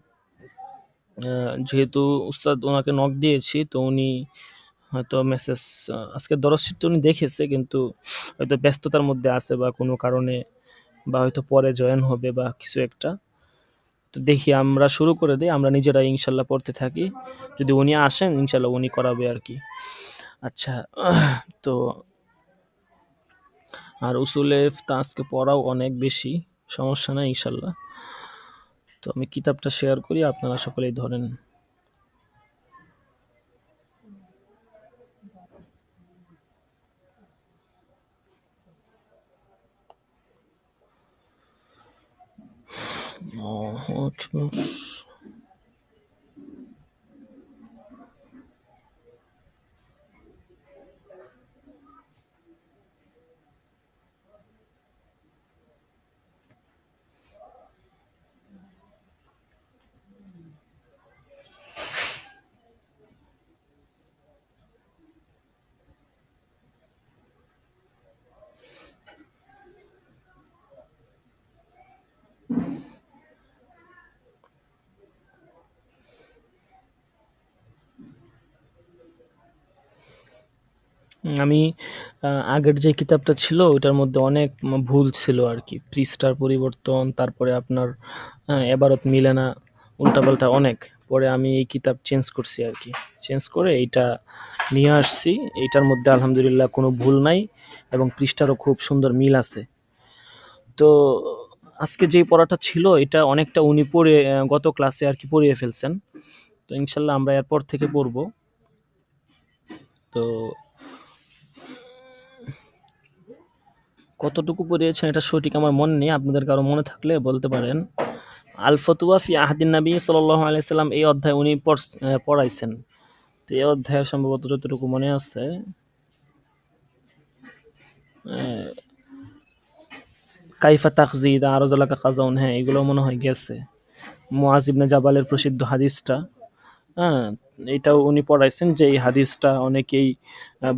যেহেতু উস্তাদ ওনাকে নক দিয়েছি তো উনি হয়তো মেসেজ আজকের দরজ শিটটা উনি দেখেছে কিন্তু হয়তো ব্যস্ততার মধ্যে আছে বা কোনো কারণে বা হয়তো পরে জয়েন হবে বা কিছু একটা। তো দেখি আমরা শুরু করে দেই। আমরা নিজেরাই ইনশাআল্লাহ পড়তে থাকি। যদি উনি আসেন ইনশাআল্লাহ উনি করাবে আরকি। আচ্ছা, তো আর উসুলে ইফতা আজকে পড়াও অনেক বেশি। সমস্যা নাই ইনশাআল্লাহ। তো আমি কিতাবটা শেয়ার করি, আপনারা সকলেই ধরেন। আল্লাহু আকবার। আমি আগের যে কিতাবটা ছিল ওটার মধ্যে অনেক ভুল ছিল আরকি। পৃষ্ঠার পরিবর্তন, তারপরে আপনার এবারত মিলে না, উল্টাপাল্টা অনেক। পরে আমি এই কিতাব চেঞ্জ করছি আর কি, চেঞ্জ করে এইটা নিয়ে আসছি। এইটার মধ্যে আলহামদুলিল্লাহ কোনো ভুল নাই এবং পৃষ্ঠারও খুব সুন্দর মিল আছে। তো আজকে যে পড়াটা ছিল এটা অনেকটা উনি পড়ে গত ক্লাসে আর কি পড়িয়ে ফেলছেন। তো ইনশাল্লাহ আমরা এরপর থেকে পড়ব। তো কতটুকু পড়িয়েছেন এটা সঠিক আমার মনে নেই, আপনাদের কারো মনে থাকলে বলতে পারেন। আল ফতুয়া ফি আহাদিন নবী সাল্লাল্লাহু আলাইহি সাল্লাম এই অধ্যায় উনি পড়াইছেন। তো এই অধ্যায় সম্ভবত যতটুকু মনে আছে কাইফা তাকজিদ আরজালাকা কাজাউন, হ্যাঁ এগুলো মনে হয় গেছে। মুআজ ইবনে জাবালের প্রসিদ্ধ হাদিসটা, হ্যাঁ এটাও উনি পড়াইছেন। যে এই হাদিসটা অনেকেই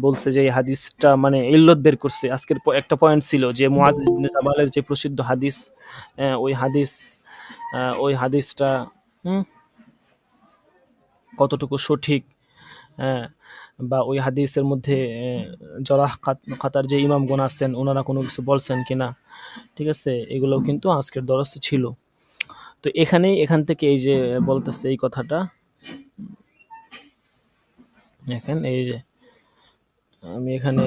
বলছে যে এই হাদিসটা মানে ইল্লত বের করছে। আজকের একটা পয়েন্ট ছিল যে মুআজ ইবনে জাবালের যে প্রসিদ্ধ হাদিস, ওই হাদিসটা কতটুকু সঠিক, হ্যাঁ, বা ওই হাদিসের মধ্যে জরাহ খাতার যে ইমামগণ আছেন ওনারা কোনো কিছু বলছেন কিনা, ঠিক আছে, এগুলো কিন্তু আজকের দরসে ছিল। তো এখান থেকে এই যে বলতেছে এই কথাটা, দেখেন এই যে আমি এখানে,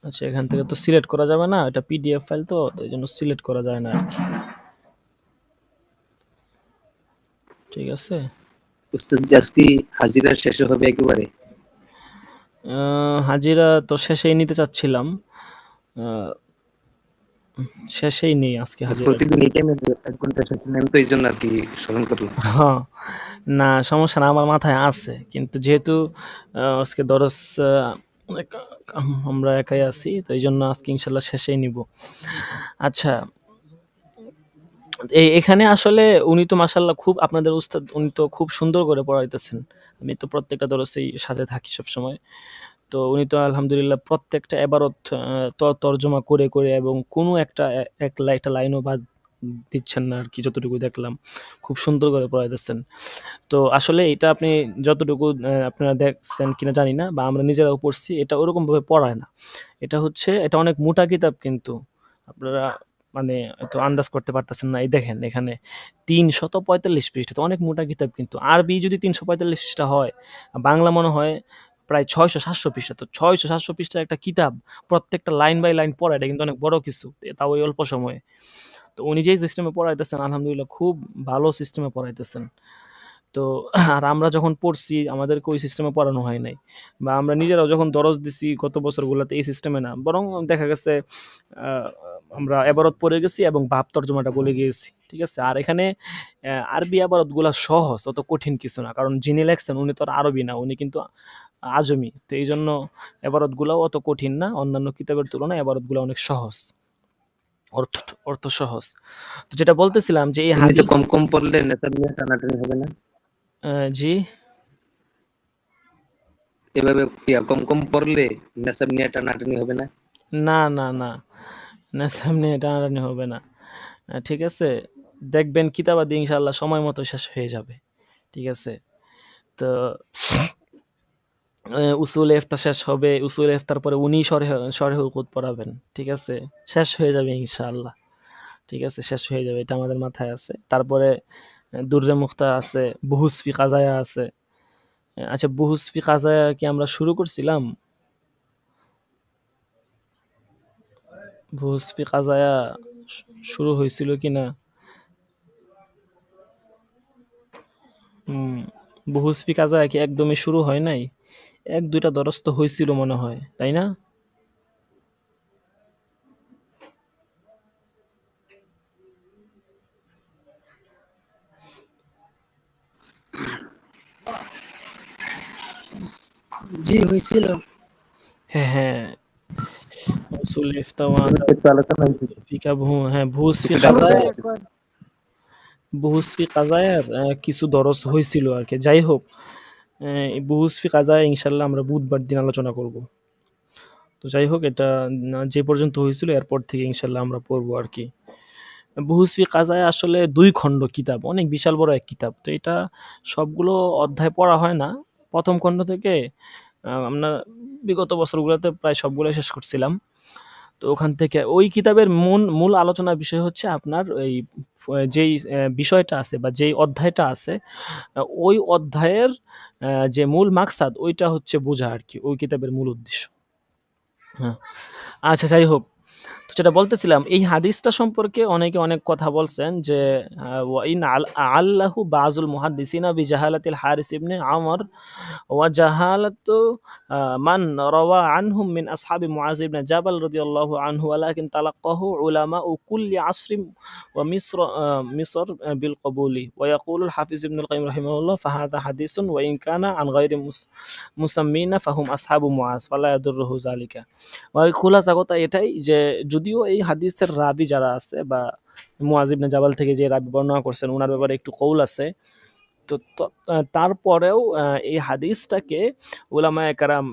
আচ্ছা এখান থেকে তো সিলেক্ট করা যাবে না, এটা পিডিএফ ফাইল, তো এই জন্য সিলেক্ট করা যায় না আর কি, ঠিক আছে। উস্তাদ জি আজকে হাজিরা শেষ হবে একেবারে? হাজিরা তো শেষেই নিতে চাচ্ছিলাম, শেষেই নেই আজকে হাজিরা। প্রতিদিন এই টাইমে 1 ঘন্টা শেষ নেন, তো এই জন্য আর কি স্মরণ করলাম। না সমস্যা না, আমার মাথায় আছে, কিন্তু যেহেতু আজকে দরস আমরা একাই আছি, তো এই জন্য আজকে ইনশাল্লাহ শেষেই নিব। আচ্ছা, এখানে আসলে উনি তো মাশাআল্লাহ খুব, আপনাদের উস্তাদ উনি তো খুব সুন্দর করে পড়াইতেছেন। আমি তো প্রত্যেকটা দরসেই সাথে থাকি সব সময়। তো উনি তো আলহামদুলিল্লাহ প্রত্যেকটা এবারত তর্জমা করে করে এবং কোনো একটা লাইনও বাদ দিচ্ছেন না আর কি, যতটুকু দেখলাম খুব সুন্দর করে পড়াইতেছেন। তো আসলে এটা আপনি যতটুকু আপনারা দেখছেন কিনা জানি না, বা আমরা নিজেরাও পড়ছি, এটা ওরকমভাবে পড়ায় না। এটা অনেক মোটা কিতাব, কিন্তু আপনারা মানে তো আন্দাজ করতে পারতেছেন না। এই দেখেন এখানে 345 পৃষ্ঠা, তো অনেক মোটা কিতাব, কিন্তু আরবি যদি 345 পৃষ্ঠা হয়, বাংলা মনে হয় প্রায় 600-700 পৃষ্ঠা। তো 600-700 পৃষ্ঠার একটা কিতাব প্রত্যেকটা লাইন বাই লাইন পড়া, এটা কিন্তু অনেক বড় কিছু, তাও ওই অল্প সময়ে। তো উনি যেই সিস্টেমে পড়াইতেছেন আলহামদুলিল্লাহ খুব ভালো সিস্টেমে পড়াইতেছেন। তো আর আমরা যখন পড়ছি আমাদেরকে ওই সিস্টেমে পড়ানো হয় নাই, বা আমরা নিজেরাও যখন দরজ দিছি গত বছরগুলোতে এই সিস্টেমে না, বরং দেখা গেছে আমরা এবারত পড়ে গেছি এবং ভাব তর্জমাটা বলে গিয়েছি, ঠিক আছে। আর এখানে আরবি এবারতগুলা সহজ, অত কঠিন কিছু না, কারণ যিনি লেখছেন উনি তো আর আরবি না, উনি কিন্তু আজমি। তো এই জন্য এবারতগুলাও অত কঠিন না, অন্যান্য কিতাবের তুলনায় এবারতগুলো অনেক সহজ, অর্থ সহজ। তো যেটা বলতেছিলাম যে এই হাদিস কম কম পড়লে নেশাব নিয়ে টানাটানি হবে না? জি, এভাবে কম কম পড়লে নেশাব নিয়ে টানাটানি হবে না? না না না, নেশাব নিয়ে টানাটানি হবে না, ঠিক আছে। দেখবেন কিতাবাদি ইনশাআল্লাহ সময় মতো শেষ হয়ে যাবে, ঠিক আছে। তো উসুল ইফতা শেষ হবে, উসুল ইফতার পরে উনি শরহে উকুদ পড়াবেন, ঠিক আছে। শেষ হয়ে যাবে ইনশাআল্লাহ, ঠিক আছে, শেষ হয়ে যাবে, এটা আমাদের মাথায় আছে। তারপরে দুররে মুখতার আছে, বুহুস ফি কাজায়া আছে। আচ্ছা, বুহুস ফি কাজায়া কি আমরা শুরু করছিলাম? বুহুস ফি কাজায়া শুরু হয়েছিল কিনা? বুহুস ফি কাজায়া কি একদমই শুরু হয় নাই? 1-2টা দরস তো হয়েছিল মনে হয়, তাই না? জি হয়েছিল। হ্যাঁ হ্যাঁ, উসুল ইফতা ওয়া একটু আলোচনা হয়েছিল। ফিকা হ্যাঁ, বুহুস ফি কিছুটা শুরুতে কাজায়া, একবার বুহুস ফি কাজায়ার কিছু দরস হয়েছিল আর কি। যাই হোক, এই বুহুস ফি কাজায়া ইনশাল্লাহ আমরা বুধবার দিন আলোচনা করব। তো যাই হোক, এটা যে পর্যন্ত হয়েছিল এরপর থেকে ইনশাল্লাহ আমরা পড়বো আর কি। বুহুস ফি কাজায়া আসলে 2 খণ্ড কিতাব, অনেক বিশাল বড় এক কিতাব। তো এটা সবগুলো অধ্যায় পড়া হয় না। প্রথম খণ্ড থেকে আমরা বিগত বছরগুলোতে প্রায় সবগুলো শেষ করছিলাম। তো ওখান থেকে ওই কিতাবের মূল আলোচনার বিষয় হচ্ছে আপনার এই যেই বিষয়টা আছে বা যেই অধ্যায়টা আছে ওই অধ্যায়ের যে মূল মাকসাদ ওইটা হচ্ছে বোঝা আর কি, ওই কিতাবের মূল উদ্দেশ্য। হ্যাঁ, আচ্ছা যাই হোক, তো যেটা বলতেছিলাম এই হাদিসটা সম্পর্কে অনেকে অনেক কথা বলছেন যে ওয়াইন আল্লাহু বাজুল মুহাদ্দিসিনা বিজাহালাতিল হারিস ইবনে আমর ওয়া জাহালাতু মান রাওয়া আনহুম মিন আসহাবি মুআজ ইবনে জাবাল রাদিয়াল্লাহু আনহু ওয়ালাকিন তালাক্কাহু উলামাউ কুল্লি আসরিন ওয়া মিসর বিল কবুলি ওয়া ইয়াকুলুল হাফিজ ইবনুল কাইয়িম রাহিমাহুল্লাহ ফাহাদা হাদিসুন ওয়া ইন কানা আন গায়রি মুসাম্মিনা ফাহুম আসহাবু মুআজ ফালা ইয়াদুররুহু যালিকা। মানে খোলাসা কথা এটাই যে যদিও এই হাদিসের রাবি যারা আছে বা মুআজ ইবনে জাবাল থেকে যে রাবি বর্ণনা করছেন ওনার ব্যাপারে একটু কৌল আছে, তো তারপরেও এই হাদিসটাকে উলামায়ে কেরাম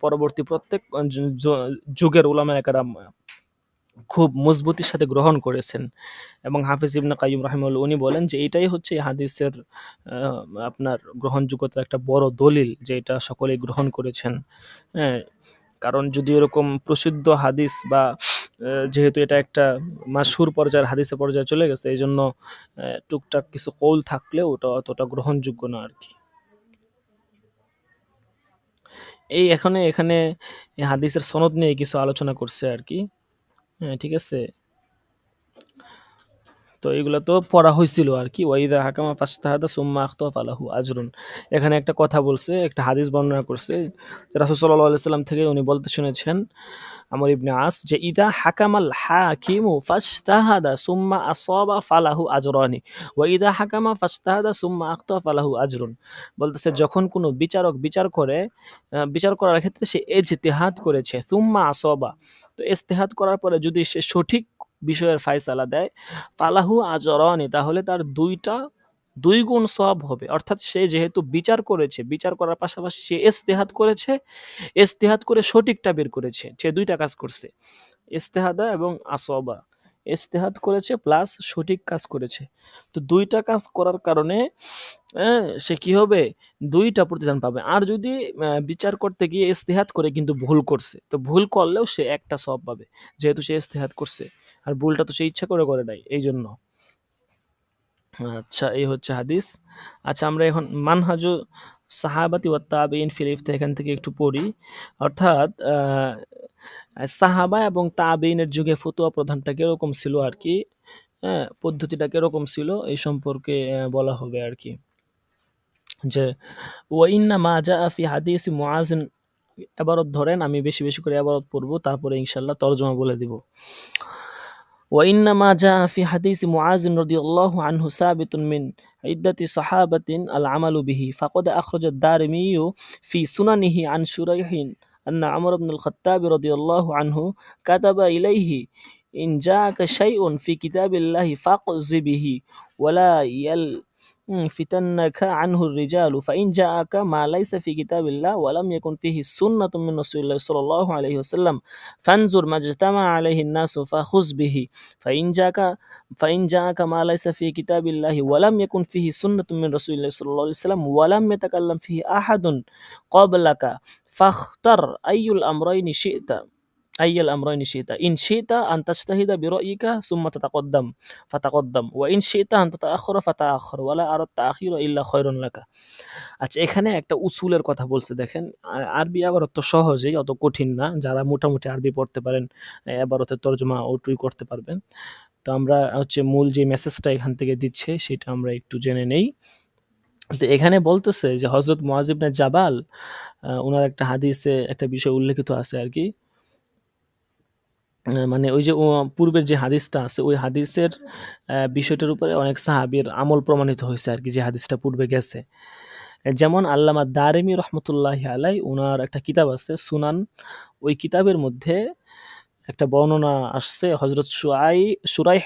পরবর্তী প্রত্যেক যুগের উলামায়ে কেরাম খুব মজবুতির সাথে গ্রহণ করেছেন। এবং হাফিজ ইবনে কাইয়িম রাহিমাহুল্লাহ উনি বলেন যে এটাই হচ্ছে এই হাদিসের আপনার গ্রহণযোগ্যতার একটা বড় দলিল, যে এটা সকলেই গ্রহণ করেছেন। হ্যাঁ, কারণ যদি এরকম প্রসিদ্ধ হাদিস বা যেহেতু এটা একটা মাশহুর পর্যায়ের হাদিসের পর্যায়ে চলে গেছে, এই জন্য টুকটাক কিছু কৌল থাকলেও ওটা অতটা গ্রহণযোগ্য না আর কি। এই এখানে এই হাদিসের সনদ নিয়ে কিছু আলোচনা করছে আর কি। হ্যাঁ, ঠিক আছে, তো এগুলো তো পড়া হয়েছিল আর কি। ওয়াইদা হাকামা ফাস্তাহাদা সুম্মা আখতা ফালাহু আজরুন, এখানে একটা কথা বলছে, একটা হাদিস বর্ণনা করছে রাসূল সাল্লাল্লাহু আলাইহি সাল্লাম থেকে উনি বলতে শুনেছেন আমর ইবনে আস যে ইদা হাকামাল হাকিমু ফাস্তাহাদা সুম্মা আসাবা ফালাহু আজরানি ওয়া ইদা হাকামা ফাস্তাহাদা সুম্মা আখতা ফালাহু আজরুন। বলতেছে যখন কোনো বিচারক বিচার করার ক্ষেত্রে সে ইজতিহাদ করেছে, সুম্মা আসাবা, তো ইজতিহাদ করার পরে যদি সে সঠিক বিষয়ের ফায়সালা দেয়, ফালাহু আজরানি, তাহলে তার দুই গুণ সওয়াব হবে। অর্থাৎ সে যেহেতু বিচার করেছে, বিচার করার পাশাপাশি সে ইজতিহাদ করেছে, ইজতিহাদ করে সঠিকটা বের করেছে, সে দুইটা কাজ করছে, ইজতিহাদা এবং আসওয়াবা, ইজতিহাদ করেছে প্লাস সঠিক কাজ করেছে। তো দুইটা কাজ করার কারণে সে কি হবে, দুইটা প্রতিদান পাবে। আর যদি বিচার করতে গিয়ে ইজতিহাদ করে কিন্তু ভুল করছে, তো ভুল করলেও সে একটা সওয়াব পাবে, যেহেতু সে ইজতিহাদ করছে, আর ভুলটা তো সে ইচ্ছা করে নাই, এই জন্য। আচ্ছা, এই হচ্ছে হাদিস। আচ্ছা, আমরা এখন মানহাজু সাহাবাতি ওয়াত তাবিঈন ফিল ইফতা এখান থেকে একটু পড়ি। অর্থাৎ সাহাবা এবং তাবিঈনের যুগে ফতোয়া প্রদানটা কিরকম ছিল আর কি, পদ্ধতিটা কিরকম ছিল এই সম্পর্কে বলা হবে আর কি। যে ওয়া ইন্না মা জাআ ফি হাদিস মুআজ, এবারত ধরেন, আমি বেশি বেশি করে এবারত পড়বো, তারপরে ইনশাআল্লাহ তরজমা বলে দিব। وإنما جاء في حديث معاذ رضي الله عنه ثابت من عدة صحابة العمل به، فقد أخرج الدارمي في سننه عن شريح أن عمر بن الخطاب رضي الله عنه كتب إليه إن جاءك شيء في كتاب الله فاقض به ولا يلفتنك عنه الرجال، فإن جاءك ما ليس في كتاب الله ولم يكن فيه سنة من رسول الله صلى الله عليه وسلم فانظر ما اجتمع عليه الناس فخذ به، فإن جاءك ما ليس في كتاب الله ولم يكن فيه سنة من رسول الله صلى الله عليه وسلم ولم يتكلم فيه أحد قبلك فاختر أي الأمرين شئت إن شئت أن تجتهد برأيك ثم فتقدم وإن شئت أن تتأخر فتأخر ولا أرى التأخير إلا خير لك। আচ্ছা, এখানে একটা উসুলের কথা বলছে, দেখেন আরবি আবারত তো সহজেই, অত কঠিন না, যারা মোটামুটি আরবি পড়তে পারেন আবারতের তরজমা ওটুই করতে পারবেন। তো আমরা হচ্ছে মূল যে মেসেজটা এখান থেকে দিচ্ছে সেটা আমরা একটু জেনে নেই। তো এখানে বলতেছে যে হযরত মুআজ ইবনে জাবাল ওনার একটা হাদিসে একটা বিষয় উল্লেখিত আছে আর কি, মানে ওই যে পূর্বের যে হাদিসটা আছে ওই হাদিসের বিষয়টার উপরে অনেক সাহাবীর আমল প্রমাণিত হয়েছে আর কি, যে হাদিসটা পূর্বে গেছে। যেমন আল্লামা দারিমি রহমতুল্লাহি আলাই, ওনার একটা কিতাব আছে সুনান, ওই কিতাবের মধ্যে একটা বর্ণনা আসছে হযরত শুরাইহ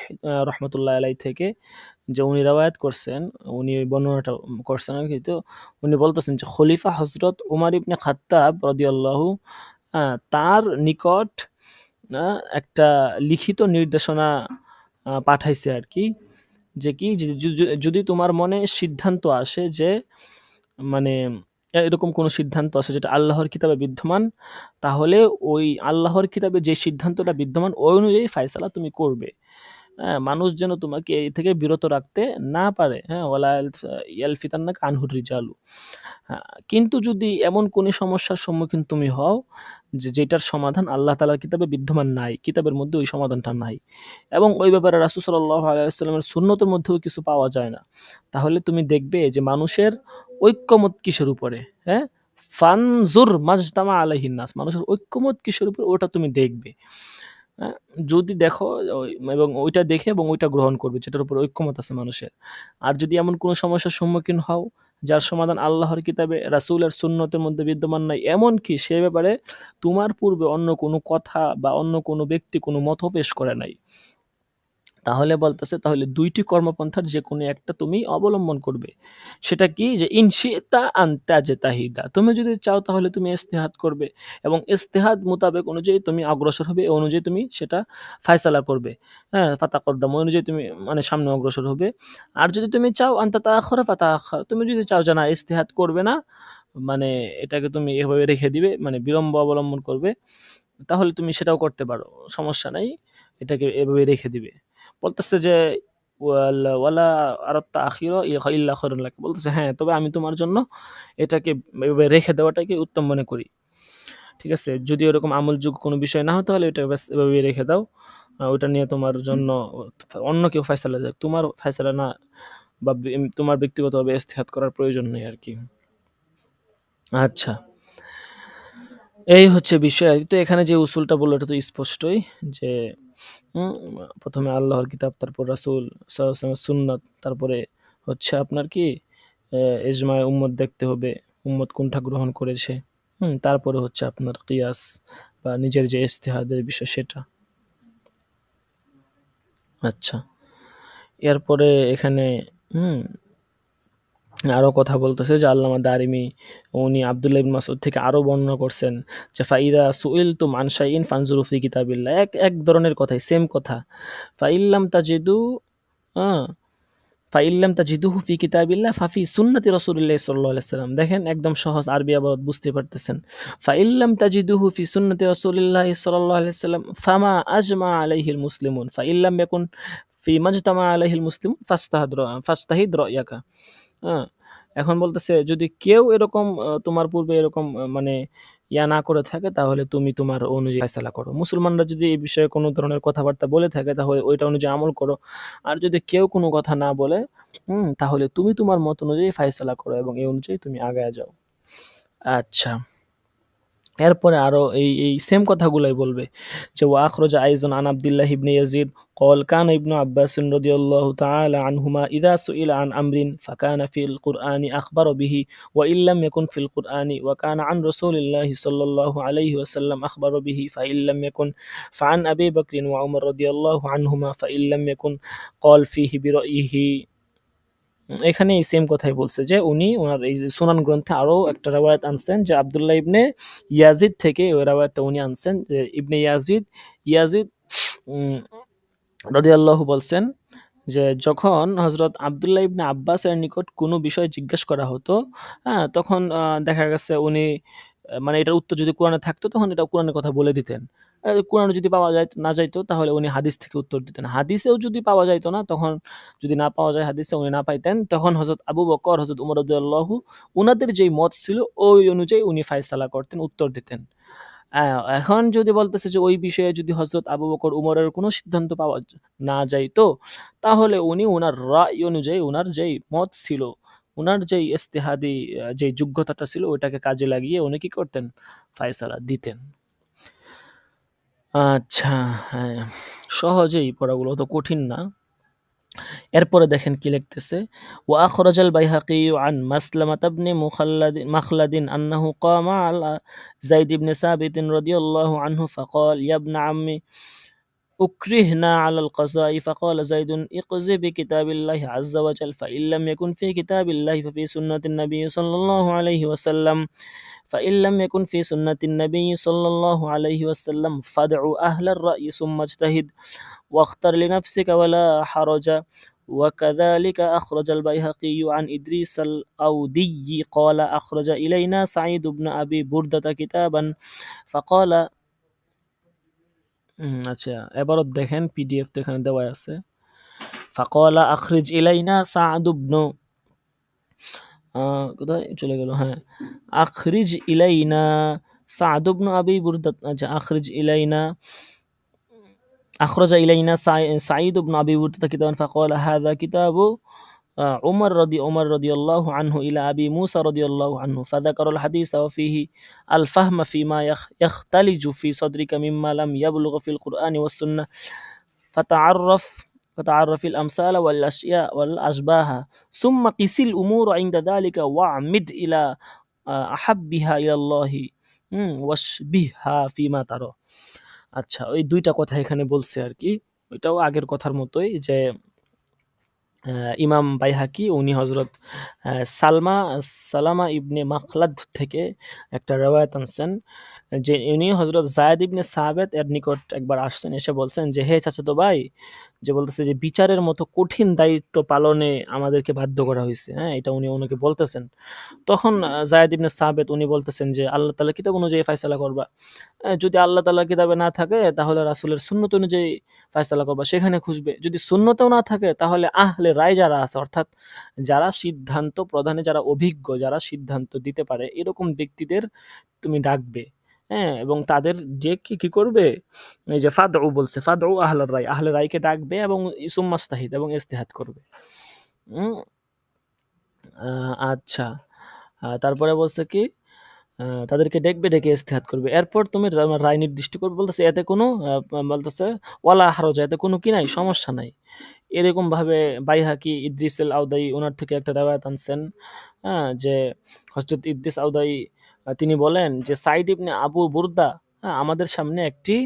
রহমতুল্লাহ আলাই থেকে, যে উনি রাওয়ায়াত করছেন, উনি ওই বর্ণনাটা করছেন আর কি। তো উনি বলতেছেন যে খলিফা হযরত উমর ইবনে খাত্তাব রাদিয়াল্লাহু তার নিকট একটা লিখিত নির্দেশনা পাঠাইছে আর কি, যে কি যদি তোমার মনে সিদ্ধান্ত আসে, যে মানে এরকম কোন সিদ্ধান্ত আসে যেটা আল্লাহর কিতাবে বিদ্যমান, তাহলে ওই আল্লাহর কিতাবে যে সিদ্ধান্তটা বিদ্যমান ওই অনুযায়ী ফায়সালা তুমি করবে। হ্যাঁ, মানুষ যেন তোমাকে এই থেকে বিরত রাখতে না পারে। হ্যাঁ, ওয়ালা ইয়ালফিতান্নাকা আনহুর রিজালু। হ্যাঁ, কিন্তু যদি এমন কোনো সমস্যার সম্মুখীন তুমি হও যেটার সমাধান আল্লাহ তাআলার কিতাবে বিদ্যমান নাই, কিতাবের মধ্যে ওই সমাধানটা নাই এবং ওই ব্যাপারে রাসূল সাল্লাল্লাহু আলাইহি ওয়াসাল্লামের সুন্নতের মধ্যেও কিছু পাওয়া যায় না, তাহলে তুমি দেখবে যে মানুষের ঐক্যমত কিসের উপরে, হ্যাঁ? ফানজুর মাজতামা আলাইহিন নাস, মানুষের ঐক্যমত কিসের উপর ওটা তুমি দেখবে। হ্যাঁ? যদি দেখো এবং ওইটা দেখে এবং ওইটা গ্রহণ করবে যেটার উপর ঐক্যমত আছে মানুষের। আর যদি এমন কোনো সমস্যার সম্মুখীন হও যার সমাধান আল্লাহর কিতাবে রাসূলের সুন্নতের মধ্যে বিদ্যমান নাই, এমনকি সে ব্যাপারে তোমার পূর্বে অন্য কোনো কথা বা অন্য কোনো ব্যক্তি কোনো মতও পেশ করে নাই, তাহলে বলতেছে তাহলে ২ টি কর্মপন্থার যেকোনো একটা তুমি অবলম্বন করবে। সেটা কি? যে ইনশিতা আন তাজতাহিদা। তুমি যদি চাও তাহলে তুমি ইজতিহাদ করবে এবং ইজতিহাদ মোতাবেক অনুযায়ী তুমি অগ্রসর হবে। এই অনুযায়ী তুমি সেটা ফায়সালা করবে। হ্যাঁ? ফাতাকদ্দাম অনুযায়ী তুমি মানে সামনে অগ্রসর হবে। আর যদি তুমি চাও আন তাতাআখারা ফাতাআখার। তুমি যদি চাও যে না ইজতিহাদ করবে না, মানে এটাকে তুমি এভাবে রেখে দিবে, মানে বিলম্ব অবলম্বন করবে, তাহলে তুমি সেটাও করতে পারো। সমস্যা নাই। এটাকে এভাবে রেখে দিবে। বলতেছে যে ওয়ালা আরাদতা আখিরা ইল্লা খায়রুন লাক। বলতেছে হ্যাঁ, তবে আমি তোমার জন্য এটাকে এভাবে রেখে দেওয়াটাকে উত্তম মনে করি। ঠিক আছে? যদি এরকম আমলযোগ্য কোনো বিষয় না হয় তাহলে এটা ব্যাস এভাবেই রেখে দাও। ওইটা নিয়ে তোমার জন্য অন্য কেউ ফায়সালা যাক। তোমার ফায়সালা না বা তোমার ব্যক্তিগতভাবে ইজতিহাদ করার প্রয়োজন নেই আরকি। আচ্ছা। এই হচ্ছে বিষয়। তো এখানে যে উসুলটা বলল এটা তো স্পষ্টই যে হুম, ১ম এ আল্লাহর কিতাব, তারপর রাসূল সাল্লাল্লাহু আলাইহি ওয়াসাল্লামের সুন্নাত, তারপরে হচ্ছে আপনার কি ইজমায়ে উম্মত দেখতে হবে। উম্মত কোনটা গ্রহণ করেছে। তারপরে হচ্ছে আপনার কিয়াস বা নিজের যে ইজতিহাদের বিষয় সেটা। আচ্ছা। এরপরে এখানে হুম আরো কথা বলতেছে যে আল্লামা দারিমি উনি আব্দুল্লাহ ইবনে মাসউদ থেকে আরো বর্ণনা করছেন যে ফাইদা সুইলতুম আন শাইইন ফানজুরু ফি কিতাবিল্লাহ, এক ধরনের কথাই, সেম কথা। ফাইল্লাম তাজিদু আ ফাইল্লাম তাজিদুহু ফি কিতাবিল্লাহ ফাফি সুন্নতি রাসূলিল্লাহ সাল্লাল্লাহু আলাইহি ওয়াসাল্লাম। দেখেন একদম সহজ আরবি আবারত বুঝতে পারতেছেন। ফাইল্লাম তাজিদুহু ফি সুন্নতি রাসূলিল্লাহ সাল্লাল্লাহু আলাইহি ওয়াসাল্লাম ফামা আজমা আলাইহিল মুসলিমুন ফাইল্লাম ইয়াকুন ফি মাজতামা আলাইহিল মুসলিমুন ফাস্তাহিদ রায়াকা। হ্যাঁ? এখন বলতেছে যদি কেউ এরকম তোমার পূর্বে এরকম মানে না করে থাকে তাহলে তুমি তোমার অনুযায়ী ফায়সালা করো। মুসলমানরা যদি এই বিষয়ে কোনো ধরনের কথাবার্তা বলে থাকে তাহলে ওইটা অনুযায়ী আমল করো। আর যদি কেউ কোনো কথা না বলে তাহলে তুমি তোমার মত অনুযায়ী ফায়সালা করো এবং এই অনুযায়ী তুমি আগায়া যাও। আচ্ছা। এরপরে আরো এই সেম কথাগুলাই বলবে যে ওয়া আখরাজা আইজন আন আব্দুল্লাহ ইবনে ইয়াজিদ قال كان ابن عباس رضي الله تعالى عنهما إذا سئل عن أمر فكان في القرآن أخبر به وإن لم يكن في القرآن وكان عن رسول الله صلى الله عليه وسلم أخبر به فإن لم يكن فعن أبي بكر وعمر رضي الله عنهما فإن لم يكن قال فيه برأيه। এখানে এই সেম কথাই বলছে যে উনি ওনার এই যে সুনান গ্রন্থে আরো একটা রাওয়ায়াত আনছেন যে আব্দুল্লাহ ইবনে ইয়াজিদ থেকে ওই রাওয়ায়াতটা উনি আনছেন যে ইবনে ইয়াজিদ রাদিয়াল্লাহু বলছেন যে যখন হযরত আব্দুল্লাহ ইবনে আব্বাসের নিকট কোনো বিষয় জিজ্ঞেস করা হতো, হ্যাঁ, তখন দেখা গেছে উনি মানে এটার উত্তর যদি কোরআনে থাকতো তখন এটা কোরআনের কথা বলে দিতেন। কোরআনে যদি পাওয়া যায় না যাইতো তাহলে উনি হাদিস থেকে উত্তর দিতেন। হাদিসেও যদি পাওয়া যাইতো না তখন যদি না পাওয়া যায় হাদিসে উনি না পাইতেন তখন হযরত আবু বকর, হযরত উমর রাদিয়াল্লাহু উনাদের যেই মত ছিল ওই অনুযায়ী উনি ফায়সালা করতেন, উত্তর দিতেন। এখন যদি বলতেছে যে ওই বিষয়ে যদি হযরত আবু বকর উমরের কোনো সিদ্ধান্ত পাওয়া না যাইতো তাহলে উনি উনার রায় অনুযায়ী উনার যেই মত ছিল, উনার যেই ইজতিহাদি যেই যোগ্যতাটা ছিল ওইটাকে কাজে লাগিয়ে উনি কি করতেন? ফায়সালা দিতেন। আচ্ছা, হ্যাঁ, সহজেই পড়াগুলো, অত কঠিন না। এরপরে দেখেন কি লিখতেছে ওয়া আখরাজাল বাইহাকি আন মাসলামাত ইবনে মাখলাদিন আন্নাহু কামা আলা যায়েদ ইবনে সাবিত রাদিয়াল্লাহু আনহু ফাকাল ইয়া ইবনা আম্মি أكرهنا على القضاء فقال زيد اقضي بكتاب الله عز وجل فإن لم يكن في كتاب الله ففي سنة النبي صلى الله عليه وسلم فإن لم يكن في سنة النبي صلى الله عليه وسلم فادع أهل الرأي ثم اجتهد واختر لنفسك ولا حرج. وكذلك أخرج البيهقي عن إدريس الأودي قال أخرج إلينا سعيد بن أبي بردة كتابا فقال আচ্ছা, এবারও দেখেন পিডিএফ তো এখানে দেওয়া আছে। ফাকালা আখরিজ ইলাইনা সা'দ ইবনু কোথায় চলে গেল? হ্যাঁ, আখরিজ ইলাইনা সা'দ ইবনু আবি বুরদা। আচ্ছা, আখরিজ ইলাইনা أخرج إلينا سعيد بن أبي بردة كتابا فقال هذا كتاب عمر رضي الله عنه إلى أبي موسى رضي الله عنه فذكر الحديث وفيه الفهم فيما يختلج في صدرك مما لم يبلغ في القرآن والسنة فتعرف الأمثال والأشياء والأشباه ثم قس الأمور عند ذلك واعمد إلى أحبها إلى الله واشبهها فيما ترى। আচ্ছা, ওই দুইটা কথা এখানে বলছে আর কি, ওইটাও আগের কথার মতোই যে ইমাম বাইহাকি উনি হজরত সালামা ইবনে মাখলাদ থেকে একটা রেওয়ায়াত আনছেন যে উনি হজরত জায়েদ ইবনে সাবেত এর নিকট একবার আসছেন, এসে বলছেন যে হে চাচাতো ভাই, যে বলতেছে যে বিচারের মতো কঠিন দায়িত্ব পালনে আমাদেরকে বাধ্য করা হয়েছে। হ্যাঁ, এটা উনি ওনাকে বলতেছেন। তখন জায়েদ ইবনে সাবেত উনি বলতেছেন যে আল্লাহ তাআলা কিতাব অনুযায়ী ফয়সালা করবা, যদি আল্লাহ তাআলার কিতাবে না থাকে তাহলে রাসূলের সুন্নত অনুযায়ী ফয়সালা করবা, সেখানে খুঁজবে। যদি সুন্নতেও না থাকে তাহলে আহলে রায় যারা আছে, অর্থাৎ যারা সিদ্ধান্ত প্রদানে যারা অভিজ্ঞ, যারা সিদ্ধান্ত দিতে পারে, এরকম ব্যক্তিদের তুমি ডাকবে। হ্যাঁ, এবং তাদের যে কি করবে, এই যে ফাদউ বলছে, ফাদউ আহলার রায়, আহলে রায়কে ডাকবে এবং সুম্মাস্তাহিদ এবং ইস্তেহাদ করবে। আচ্ছা, তারপরে বলছে কি তাদেরকে ডেকে ইস্তেহাদ করবে, এরপর তুমি রায় নির্দিষ্ট করবে। বলতেছে এতে কোনো বলতেছে ওয়ালা হারজা, এতে কোনো কি নাই, সমস্যা নাই। এরকম ভাবে বাইহাকি ইদ্রিস আল আউদাই ওনার থেকে একটা রেওয়ায়াত আনছেন, যে হযরত ইদ্রিস আউদাই তিনি বলেন যে সাইদ ইবনে আবু বুরদা আমাদের সামনে একটি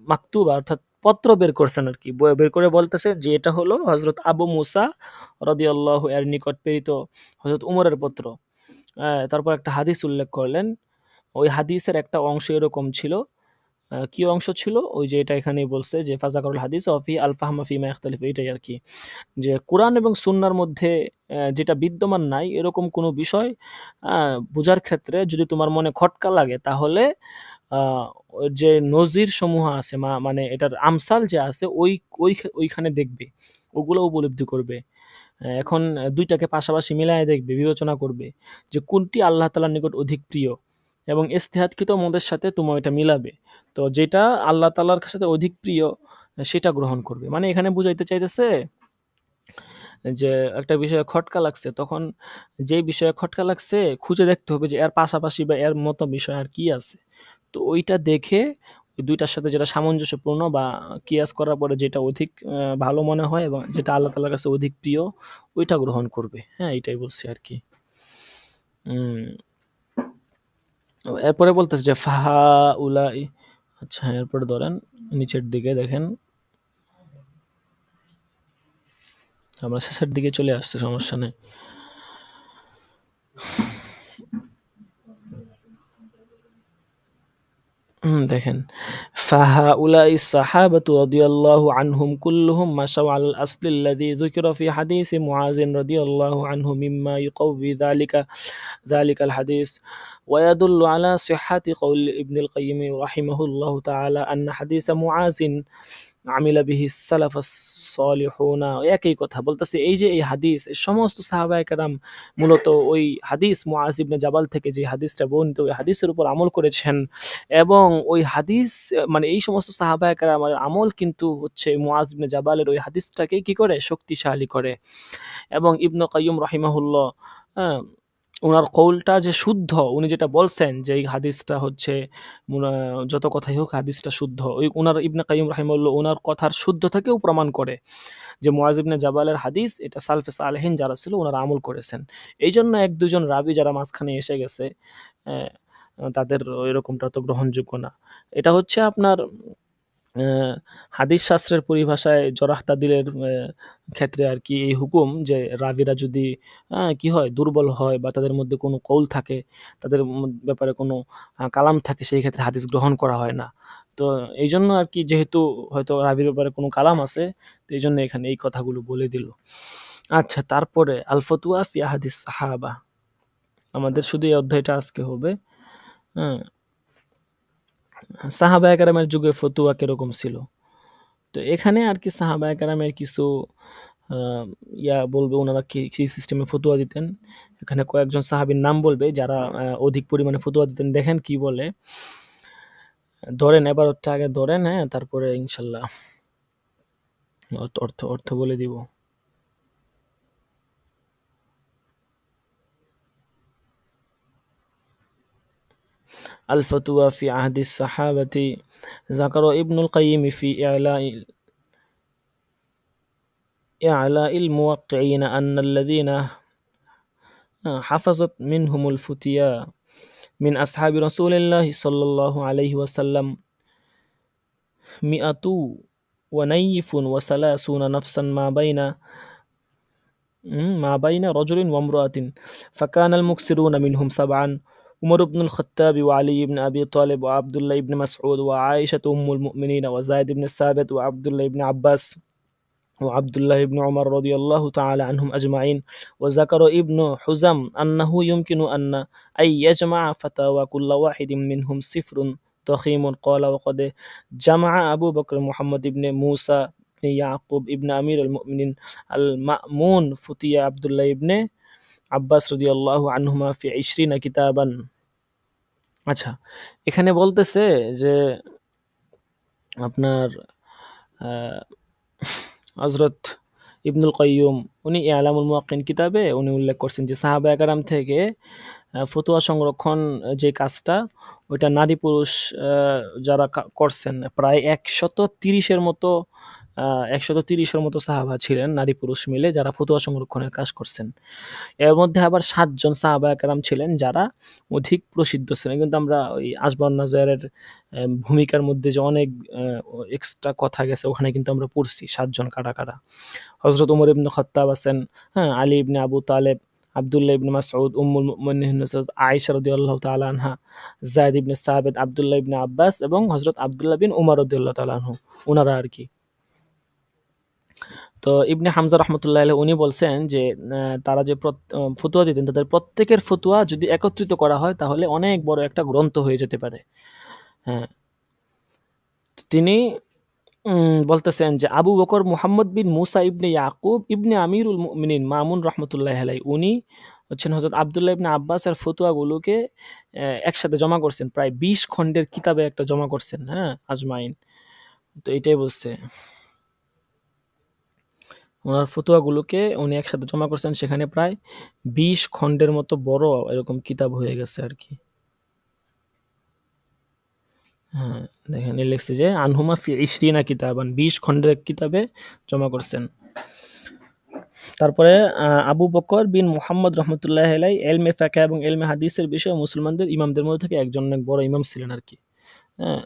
মাকতুবা অর্থাৎ পত্র বের করছেন আর কি, বের করে বলতেছে যে এটা হলো হযরত আবু মুসা রাদিয়াল্লাহু এর নিকট প্রেরিত হযরত উমরের পত্র। তারপর একটা হাদিস উল্লেখ করলেন, ওই হাদিসের একটা অংশ এরকম ছিল। কি অংশ ছিল? ওই যে এটা এখানেই বলছে যে ফাযাকারুল হাদিস ওয়া ফি আল ফাহমা ফিমা ইখতালিফু, এটাই আর কি, যে কোরআন এবং সুন্নাহর মধ্যে যেটা বিদ্যমান নাই এরকম কোনো বিষয় বোঝার ক্ষেত্রে যদি তোমার মনে খটকা লাগে তাহলে যে নজির সমূহ আছে মানে এটার আমসাল যে আছে ওইখানে দেখবে, ওগুলো উপলব্ধি করবে। এখন দুইটাকে পাশাপাশি মিলায় দেখবে, বিবেচনা করবে যে কোনটি আল্লাহ তাআলার নিকট অধিক প্রিয়, এবং ইজতিহাদকৃত মতের সাথে তোমার এটা মিলাবে। তো যেটা আল্লাহ তাআলার সাথে অধিক প্রিয় সেটা গ্রহণ করবে। মানে এখানে বুঝাইতে চাইতেছে যে একটা বিষয়ে খটকা লাগছে, তখন যে বিষয়ে খটকা লাগছে খুঁজে দেখতে হবে যে এর পাশাপাশি বা এর মতো বিষয় আর কি আছে। তো ওইটা দেখে ওই দুইটার সাথে যেটা সামঞ্জস্যপূর্ণ বা কিয়াস করার পরে যেটা অধিক ভালো মনে হয় এবং যেটা আল্লাহ তাআলার কাছে অধিক প্রিয় ওইটা গ্রহণ করবে। হ্যাঁ, এটাই বলছি আর কি। এরপরে বলতেছে যে ফাহা উলাই। আচ্ছা, এরপরে ধরেন নিচের দিকে দেখেন, আমরা শেষের দিকে চলে আসছে, সমস্যা নেই। দেখেন فهؤلاء الصحابة رضي الله عنهم كلهم مشوا على الأصل الذي ذكر في حديث معاذ رضي الله عنه مما يقوي ذلك الحديث ويدل على صحة قول ابن القيم رحمه الله تعالى أن حديث معاذ আমিলা বিহি সালাফাস সলিহুনা। একই কথা বলতেছে, এই যে এই হাদিস সমস্ত সাহাবায়ে কেরাম মূলত ওই হাদিস মুআজ ইবনে জাবাল থেকে যে হাদিসটা বর্ণিত ওই হাদিসের উপর আমল করেছেন, এবং ওই হাদিস মানে এই সমস্ত সাহাবায়ে কেরামের আমল কিন্তু হচ্ছে মুআজ ইবনে জাবালের ওই হাদিসটাকে কি করে শক্তিশালী করে। এবং ইবনে কাইয়্যিম রাহিমাহুল্লাহ ওনার কৌলটা যে শুদ্ধ, উনি যেটা বলছেন যে এই হাদিসটা হচ্ছে যত কথাই হোক হাদিসটা শুদ্ধ, ওই ওনার ইবনে কাইয়্যিম রাহিমাহুল্লাহ ওনার কথার শুদ্ধতাকেও প্রমাণ করে যে মুআজ ইবনে জাবালের হাদিস এটা সালফে সালেহিন যারা ছিল ওনারা আমল করেছেন। এই জন্য এক দুজন রাবি যারা মাঝখানে এসে গেছে তাদের এরকমটা তো গ্রহণযোগ্য না। এটা হচ্ছে আপনার হাদিস শাস্ত্রের পরিভাষায় জরাহ তাদিলের ক্ষেত্রে আর কি এই হুকুম যে রাবিরা যদি কি হয় দুর্বল হয় বা তাদের মধ্যে কোনো কৌল থাকে, তাদের ব্যাপারে কোনো কালাম থাকে, সেই ক্ষেত্রে হাদিস গ্রহণ করা হয় না। তো এই জন্য আর কি, যেহেতু হয়তো রাবির ব্যাপারে কোনো কালাম আছে, তো এই জন্য এখানে এই কথাগুলো বলে দিল। আচ্ছা, তারপরে আল ফতুয়া ফি হাদিস সাহাবা, আমাদের শুধু এই অধ্যায়টা আজকে হবে। হ্যাঁ, সাহাবায়ে কেরামের যুগে ফতুয়া কিরকম ছিল। তো এখানে আর কি সাহাবায়ে কেরামের কিছু বলবে ওনারা কি সিস্টেমে ফতুয়া দিতেন। এখানে কয়েকজন সাহাবীর নাম বলবে যারা অধিক পরিমাণে ফতুয়া দিতেন। দেখেন কি বলে। ধরেন এবারটা আগে ধরেন, হ্যাঁ, তারপরে ইনশাল্লাহ অর্থ বলে দিব। الفتوى في عهد الصحابة ذكر ابن القيم في إعلاء الموقعين أن الذين حفظت منهم الفتيا من أصحاب رسول الله صلى الله عليه وسلم 130 نفسا ما بين رجل وامرأة فكان المكسرون منهم 7: عمر بن الخطاب وعلي بن أبي طالب وعبد الله بن مسعود وعائشة أم المؤمنين وزيد بن الثابت وعبد الله بن عباس وعبد الله بن عمر رضي الله تعالى عنهم أجمعين. وذكر ابن حزم أنه يمكن أن يجمع فتاوى كل واحد منهم صفر ضخيم. قال وقد جمع أبو بكر محمد بن موسى بن يعقوب ابن أمير المؤمنين المأمون فتيا عبد الله بن আব্বাস রাদিয়াল্লাহু আনহুমা ফি 20 কিতাবান। আচ্ছা, এখানে বলতেছে যে আপনার হযরত ইবনুল কাইয়্যুম উনি ইলামুল মুওয়াক্কিন কিতাবে উনি উল্লেখ করছেন যে সাহাবায়ে কেরাম থেকে ফতোয়া সংরক্ষণ যে কাজটা ওইটা নারী পুরুষ যারা করছেন প্রায় 130 মতো সাহাবা ছিলেন, নারী পুরুষ মিলে যারা ফতোয়া সংরক্ষণের কাজ করছেন। এর মধ্যে আবার 7 জন সাহাবায়ে কেরাম ছিলেন যারা অধিক প্রসিদ্ধ ছিলেন। কিন্তু আমরা ওই আসবান নাজারের ভূমিকার মধ্যে যে অনেক এক্সট্রা কথা গেছে ওখানে কিন্তু আমরা পড়ছি 7 জন কারা। হযরত ওমর ইবনে খাত্তাব আছেন, হ্যাঁ, আলী ইবনে আবু তালেব, আব্দুল্লাহ ইবনে মাসউদ, উম্মুল মুমিনিন হযরত আয়েশা রাদিয়াল্লাহু তাআলা আনহা, যায়েদ ইবনে সাবিত, আব্দুল্লাহ ইবনে আব্বাস এবং হযরত আব্দুল্লাহ বিন উমর রাদিয়াল্লাহু তাআলা আনহু ওনারা আর কি। তো ইবনে হামজা রহমতুল্লাহ আলাইহি উনি বলছেন যে তারা যে ফতোয়া দিতেন তাদের প্রত্যেকের ফতোয়া যদি একত্রিত করা হয় তাহলে অনেক বড় একটা গ্রন্থ হয়ে যেতে পারে। হ্যাঁ, তিনি বলতেছেন যে আবু বকর মুহাম্মদ বিন মুসা ইবনে ইয়াকুব ইবনে আমিরুল মুমিনিন মামুন রহমতুল্লাহ আলাইহি উনি হচ্ছেন হযরত আব্দুল্লাহ ইবনে আব্বাসের ফতোয়াগুলোকে একসাথে জমা করছেন, প্রায় 20 খণ্ডের কিতাবে একটা জমা করছেন, হ্যাঁ, আজমাইন। তো এটাই বলছে ওনার ফতোয়াগুলোকে উনি একসাথে জমা করছেন, সেখানে প্রায় 20 খণ্ডের মতো বড় এরকম কিতাব হয়ে গেছে আর কি। হ্যাঁ, দেখেন লিখছে যে আনহুমা ফি 20 কিতাবান, 20 খণ্ডের কিতাবে জমা করছেন। তারপরে আবু বকর বিন মুহাম্মদ রহমতুল্লাহ আলাইহি ইলমে ফিকহ এবং ইলমে হাদিসের বিষয়ে মুসলমানদের ইমামদের মধ্যে থেকে একজন অনেক বড় ইমাম ছিলেন আর কি। হ্যাঁ,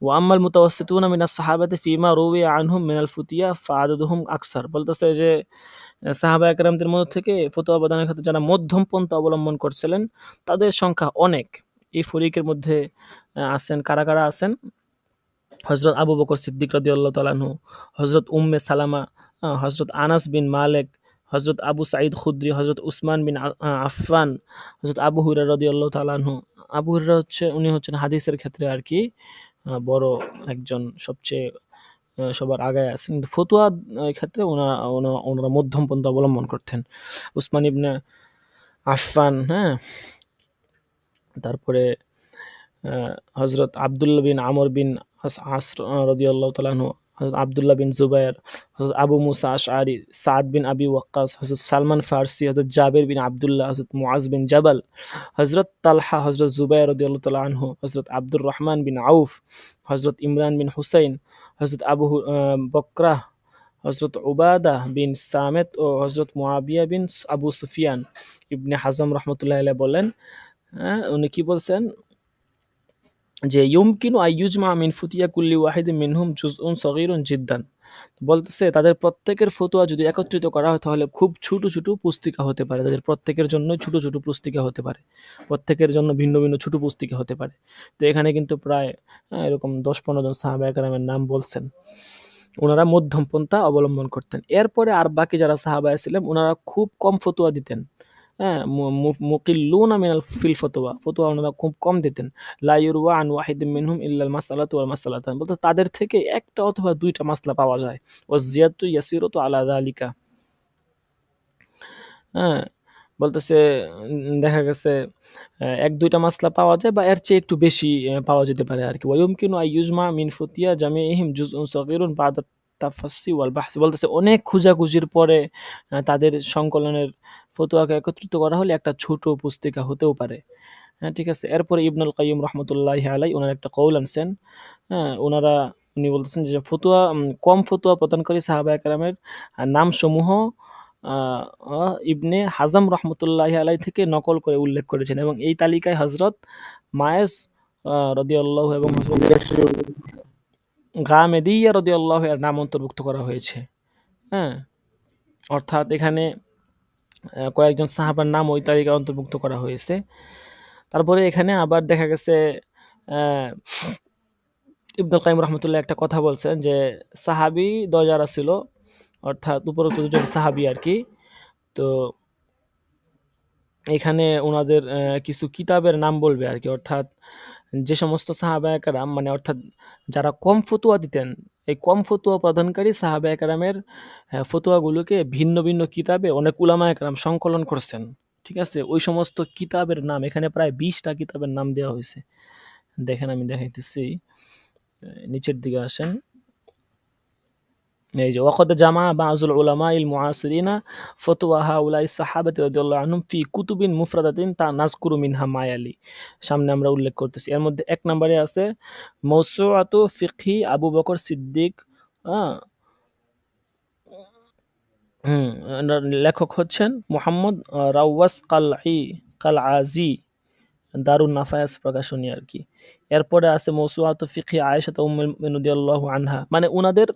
وأما المتوسطون من الصحابة فيما روي عنهم من الفتيا فعددهم أكثر। বলতেছে যে সাহাবায়ে কেরামদের মধ্যে থেকে ফতোয়া প্রদানের ক্ষেত্রে যারা মধ্যম পন্থা অবলম্বন করছিলেন তাদের সংখ্যা অনেক। এই ফরিকের মধ্যে আছেন কারা আছেন? হযরত আবু বকর সিদ্দিক রাদিয়াল্লাহু তাআলা আনহু, হযরত উম্মে সালামা, হযরত আনাস বিন মালিক, হযরত আবু সাঈদ খুদরি, হযরত উসমান বিন আফফান, হযরত আবু হুরায়রা রাদিয়াল্লাহু তাআলা আনহু। আবু হুরায়রা উনি হচ্ছেন হাদিসের ক্ষেত্রে আর কি বড় একজন, সবচেয়ে সবার আগায় আছেন। ফতোয়া ক্ষেত্রে ওনারা মধ্যম পন্থা অবলম্বন করতেন। উসমান ইবনে আফফান, হ্যাঁ, তারপরে হযরত আব্দুল্লাহ বিন আমর বিন আস রাদিয়াল্লাহু তাআলা আনহু, হযরত আব্দুল্লাহ বিন জুবায়ের, হযরত আবু মুসা আশআরি, সাদ বিন আবি ওয়াক্কাস, হযরত সালমান ফারসি, হযরত জাবির বিন আব্দুল্লাহ, হযরত মুআজ বিন জাবাল, হযরত তালহা, হযরত জুবায়ের রাদিয়াল্লাহু তাআলা আনহু, হযরত আব্দুর রহমান বিন আউফ, হযরত ইমরান বিন হুসাইন, হযরত আবু বকরাহ, হযরত উবাদা বিন সামিত ও হযরত মুআবিয়া বিন আবু সুফিয়ান। ইবনে হাজম রাহমাতুল্লাহি আলাইহি বলেন, উনি কি বলছেন যে ইউমকিনু আইয়ুজমা মিন ফুতিয়া কুল্লি ওয়াহিদিন মিনহুম জুজউন সগীরুন জিদ্দান। বলতেছে তাদের প্রত্যেকের ফতোয়া যদি একত্রিত করা হয় তাহলে খুব ছোট পুস্তিকা হতে পারে, তাদের প্রত্যেকের জন্য ছোট পুস্তিকা হতে পারে, প্রত্যেকের জন্য ভিন্ন ছোট পুস্তিকা হতে পারে। তো এখানে কিন্তু প্রায় এরকম 10-15 জন সাহাবায়ে কেরামের নাম বলছেন, ওনারা মধ্যম পন্থা অবলম্বন করতেন। এরপরে আর বাকি যারা সাহাবায়ে ছিলেন ওনারা খুব কম ফতোয়া দিতেন, হ্যাঁ, মুকিল্লুনা মিনাল ফিল ফতোয়া, ফতোয়া ওনারা খুব কম দিতেন। লা ইউরওয়া আন ওয়াহিদিন মিনহুম ইল্লাল মাসআলাতু ওয়াল মাসআলাতান, বলতে তাদের থেকে একটা অথবা দুইটা মাসলা পাওয়া যায়। ওয়াজ জিয়াদতু ইয়াসিরাতু আলা যালিকা। হ্যাঁ, বলতেছে দেখা গেছে ১-২টা মাসলা পাওয়া যায় বা এর চেয়ে একটু বেশি পাওয়া যেতে পারে আরকি। ওয়া ইউমকিনু আন ইউজমা মিন ফুতিয়া জামিইহিম জুজউন সাগীরুন বা'দা তাফাসসি ওয়াল বাহস, বলতেছে অনেক খোঁজাখুঁজির পরে তাদের সংকলনের ফতোয়াকে একত্রিত করা হলে একটা ছোট পুস্তিকা হতেও পারে। হ্যাঁ, ঠিক আছে। এরপরে ইবনুল কাইয়্যিম রাহমাতুল্লাহি আলাইহি উনার একটা কওল আনছেন। হ্যাঁ, উনি বলতেছেন যে ফতোয়া কম ফতোয়া প্রদানকারী সাহাবায়ে কেরামের নামসমূহ ইবনে হাজম রহমতুল্লাহি আলাইহি থেকে নকল করে উল্লেখ করেছেন, এবং এই তালিকায় হযরত মায়েস রাদিয়াল্লাহু এবং হযরত গামেদিয়্যা রাদিয়াল্লাহু এর নাম অন্তর্ভুক্ত করা হয়েছে। হ্যাঁ, অর্থাৎ এখানে কয়েকজন সাহাবার নাম ওই তালিকায় অন্তর্ভুক্ত করা হয়েছে। তারপরে এখানে আবার দেখা গেছে ইবনুল কাইয়্যিম রাহমাতুল্লাহ একটা কথা বলছেন যে সাহাবী যারা ছিল, অর্থাৎ উপরোক্ত দুজন সাহাবী আর কি, তো এখানে ওনাদের কিছু কিতাবের নাম বলবে আর কি, অর্থাৎ যে সমস্ত সাহাবায়ে কেরাম মানে অর্থাৎ যারা কম ফতোয়া দিতেন, এই কম ফতোয়া প্রদানকারী সাহাবায়ে কেরামের ফতোয়াগুলোকে ভিন্ন ভিন্ন কিতাবে অনেক উলামায়ে কেরাম সংকলন করছেন। ঠিক আছে, ওই সমস্ত কিতাবের নাম এখানে প্রায় 20টা কিতাবের নাম দেওয়া হয়েছে। দেখেন আমি দেখাইতেছি, নিচের দিকে আসেন। এই যে ওয়াকাদ জামা বাযুল উলামাইল মুআসিরিনা ফতওয়া হাউলাই সাহাবাতি রাদিয়াল্লাহু আনহুম ফি কুতুবিন মুফরাদাতিন তা নাযকুরু মিনহা মায়ালি। সামনে আমরা উল্লেখ করতেছি। এর মধ্যে 1 নম্বরে আছে মাওসুআতু ফিকহি আবু বকর সিদ্দিক। লেখক হচ্ছেন মুহাম্মদ রাওয়াস কালআজি, দারুন নাফায়াস প্রকাশনী আর কি। এরপরে আছে মৌসুআতু ফিকহি আয়েশা উম্মুল মুমিনিন রাদিয়াল্লাহু আনহা, মানে উনাদের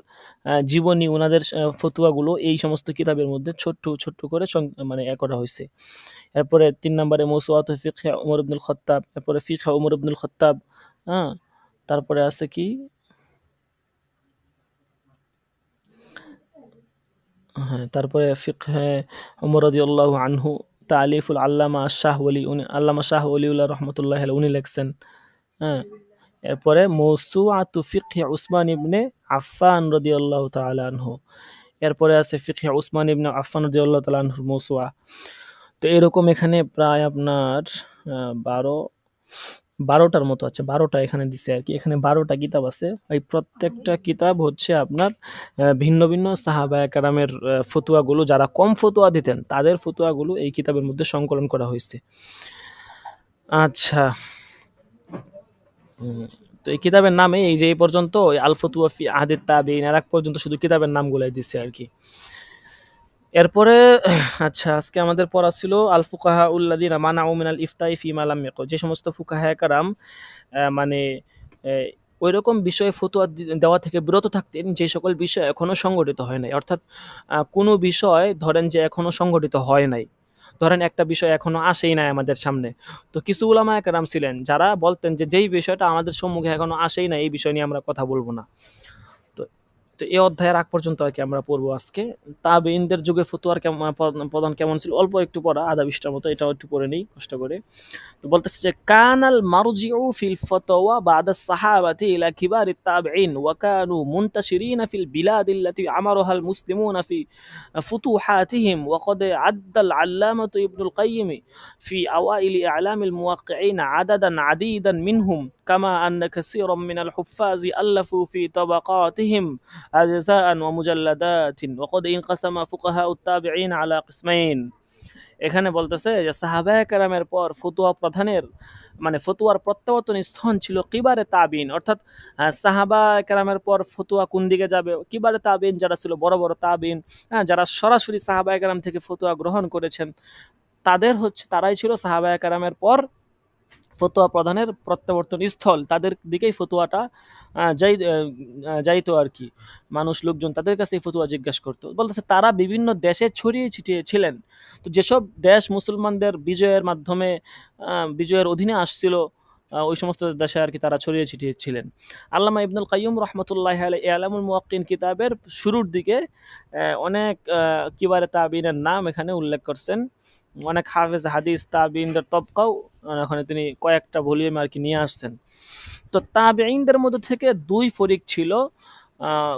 জীবনী, উনাদের ফতোয়াগুলো এই সমস্ত কিতাবের মধ্যে ছোট্ট ছোট্ট করে মানে করা হয়েছে। এরপরে 3 নম্বরে মৌসুআতু ফিকহি উমর ইবনুল খাত্তাব, এরপরে ফিকহ উমর ইবনুল খাত্তাব। হ্যাঁ, তারপরে আছে কি, হ্যাঁ, তারপরে ফিকহে উমর রাদিয়াল্লাহু আনহু তালিফুল আল্লামা শাহ ওয়ালি, আল্লামা শাহ ওয়ালিউল্লাহ রহমতুল্লাহ আলাইহি উনি লিখছেন। হ্যাঁ, এরপরে মৌসুআতু ফিকহি উসমান ইবনে আফফান রাদিয়াল্লাহু তাআলা আনহু। এরপরে আছে ফিকহি উসমান ইবনে আফফান রাদিয়াল্লাহু তাআলা আনহুর মৌসুআ। তো এরকম এখানে প্রায় আপনার 12টার মতো আছে, 12টা এখানে দিছে আর কি। এখানে 12টা কিতাব আছে। এই প্রত্যেকটা কিতাব হচ্ছে আপনার ভিন্ন ভিন্ন সাহাবায়ে কেরামের ফতোয়াগুলো, যারা কম ফতোয়া দিতেন তাদের ফতোয়াগুলো এই কিতাবের মধ্যে সংকলন করা হয়েছে। আচ্ছা, তো এই কিতাবের নামে এই যে এই পর্যন্ত আল ফতওয়া ফি আহদিত তাবিঈন এর আগ পর্যন্ত শুধু কিতাবের নামগুলাই দিছে আর কি। এরপরে আচ্ছা, আজকে আমাদের পড়া ছিল আল ফুকাহা উল্লাযিনা মানাউ মিনাল ইফতাই ফি মা লাম ইয়াকুল, যে সমস্ত ফুকাহায়ে কেরাম মানে ওই রকম বিষয়ে ফতোয়া দেওয়া থেকে বিরত থাকতেন যে সকল বিষয় এখনো সংগঠিত হয় নাই। অর্থাৎ কোনো বিষয় ধরেন যে এখনো সংগঠিত হয় নাই, ধরেন একটা বিষয় এখনো আসেই নাই আমাদের সামনে, তো কিছু উলামায়ে কেরাম ছিলেন যারা বলতেন যে যেই বিষয়টা আমাদের সম্মুখে এখনো আসেই নাই এই বিষয় নিয়ে আমরা কথা বলবো না। তো তো এই অধ্যায়ের আগ পর্যন্ত আর কি আমরা পড়বো আজকে। তাবেঈনদের যুগে ফতোয়ার প্রদান কেমন ছিল, অল্প একটু পড়া, আধা পৃষ্ঠার মতো, এটাও একটু পড়ে নেই কষ্ট করে। তো বলতেছে যে কানাল মারজিউ ফিল ফতওয়া বাদা সাহাবাতি ইলা কিবারিত তাবেঈন ওয়া কানু মুনতাশিরিনা ফিল বিলাদিল্লাতি আমারাহাল মুসলিমুনা ফি ফুতুহাতিহিম ওয়া ক্বাদ আদ্দাল আল্লামাতু ইবনুল কাইয়্যিম ফি আওয়াইলি আ'লামিল মুওয়াক্কিঈন আদাদান আদীদান মিনহুম কামা আন্না কাসীরাম মিনাল হুফফাজি আল্লাফু ফি তাবাকাতিহিম আজজাআন ওয়া মুজাল্লাদাতিন ওয়া ক্বাদ ইনকাসামা ফুকাহাউত তাবেঈন আলা কিসমাইন। এখানে বলতেছে যে সাহাবায়ে কেরামের পর ফতোয়া প্রধানের মানে ফতোয়ার প্রত্যাবর্তন স্থান ছিল কিবারে তাবিন, অর্থাৎ সাহাবায়ে কেরামের পর ফতোয়া কোন দিকে যাবে, কিবারে তাবিন যারা ছিল বড় বড় তাবিন, যারা সরাসরি সাহাবায়ে কেরাম থেকে ফতোয়া গ্রহণ করেছেন, তারাই ছিল সাহাবায়ে কেরামের পর ফতোয়া প্রদানের প্রত্যাবর্তন স্থল, তাদের দিকেই ফতোয়াটা যাইতো আর কি। মানুষ লোকজন তাদের কাছে ফতোয়া জিজ্ঞাসা করতো। বলতেছে তারা বিভিন্ন দেশে ছড়িয়ে ছিটিয়ে ছিলেন। তো যেসব দেশ মুসলমানদের বিজয়ের মাধ্যমে বিজয়ের অধীনে আসছিল ওই সমস্ত দেশে আর কি তারা ছড়িয়ে ছিটিয়ে ছিলেন। আল্লামা ইবনুল কাইয়্যিম রাহমাতুল্লাহি আলাইহি ইলামুল মুওয়াক্কিন কিতাবের শুরুর দিকে অনেক কিবারে তাবিনের নাম এখানে উল্লেখ করছেন। অনেক হাফেজ হাদিস তাবিঈনদের তবকাও ওখানে তিনি কয়েকটা ভলিউমে আর কি নিয়ে আসছেন। তো তাবিঈনদের মধ্যে থেকে দুই ফরিক ছিল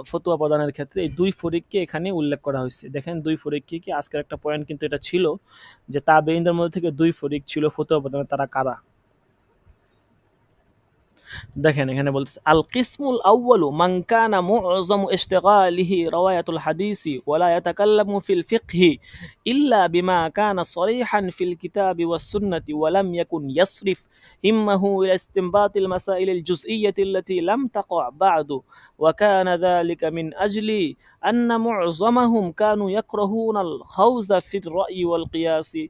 ফতোয়া প্রদানের ক্ষেত্রে। এই দুই ফরিককে এখানে উল্লেখ করা হয়েছে। দেখেন দুই ফরিক কি কি, আজকের একটা পয়েন্ট কিন্তু এটা ছিল যে তাবিঈনদের মধ্যে থেকে দুই ফরিক ছিল ফতোয়া প্রদানের, তারা কারা? দেখেন এখানে বলতেছে আল কিসমুল আউয়ালু মান কানা মু'যামু ইশতিগালিহি রাওয়ায়াতুল হাদিসি ওয়া লা ইয়াতাকাল্লামু ফিল ফিকহি ইল্লা বিমা কানা সরিহান ফিল কিতাবি ওয়াস সুন্নতি ওয়া লাম ইয়াকুন ইয়াসরিফ হিম্মাহু ইলা ইসতিনবাতিল মাসাইলিল জুজইয়্যাতি আল্লাতী লাম তাকা' বা'দু ওয়া কানা যালিকা মিন আজলি আন্না মু'যামাহুম কানু ইয়াকরাহুনাল খাউযা ফির রা'ই ওয়াল কিয়াসি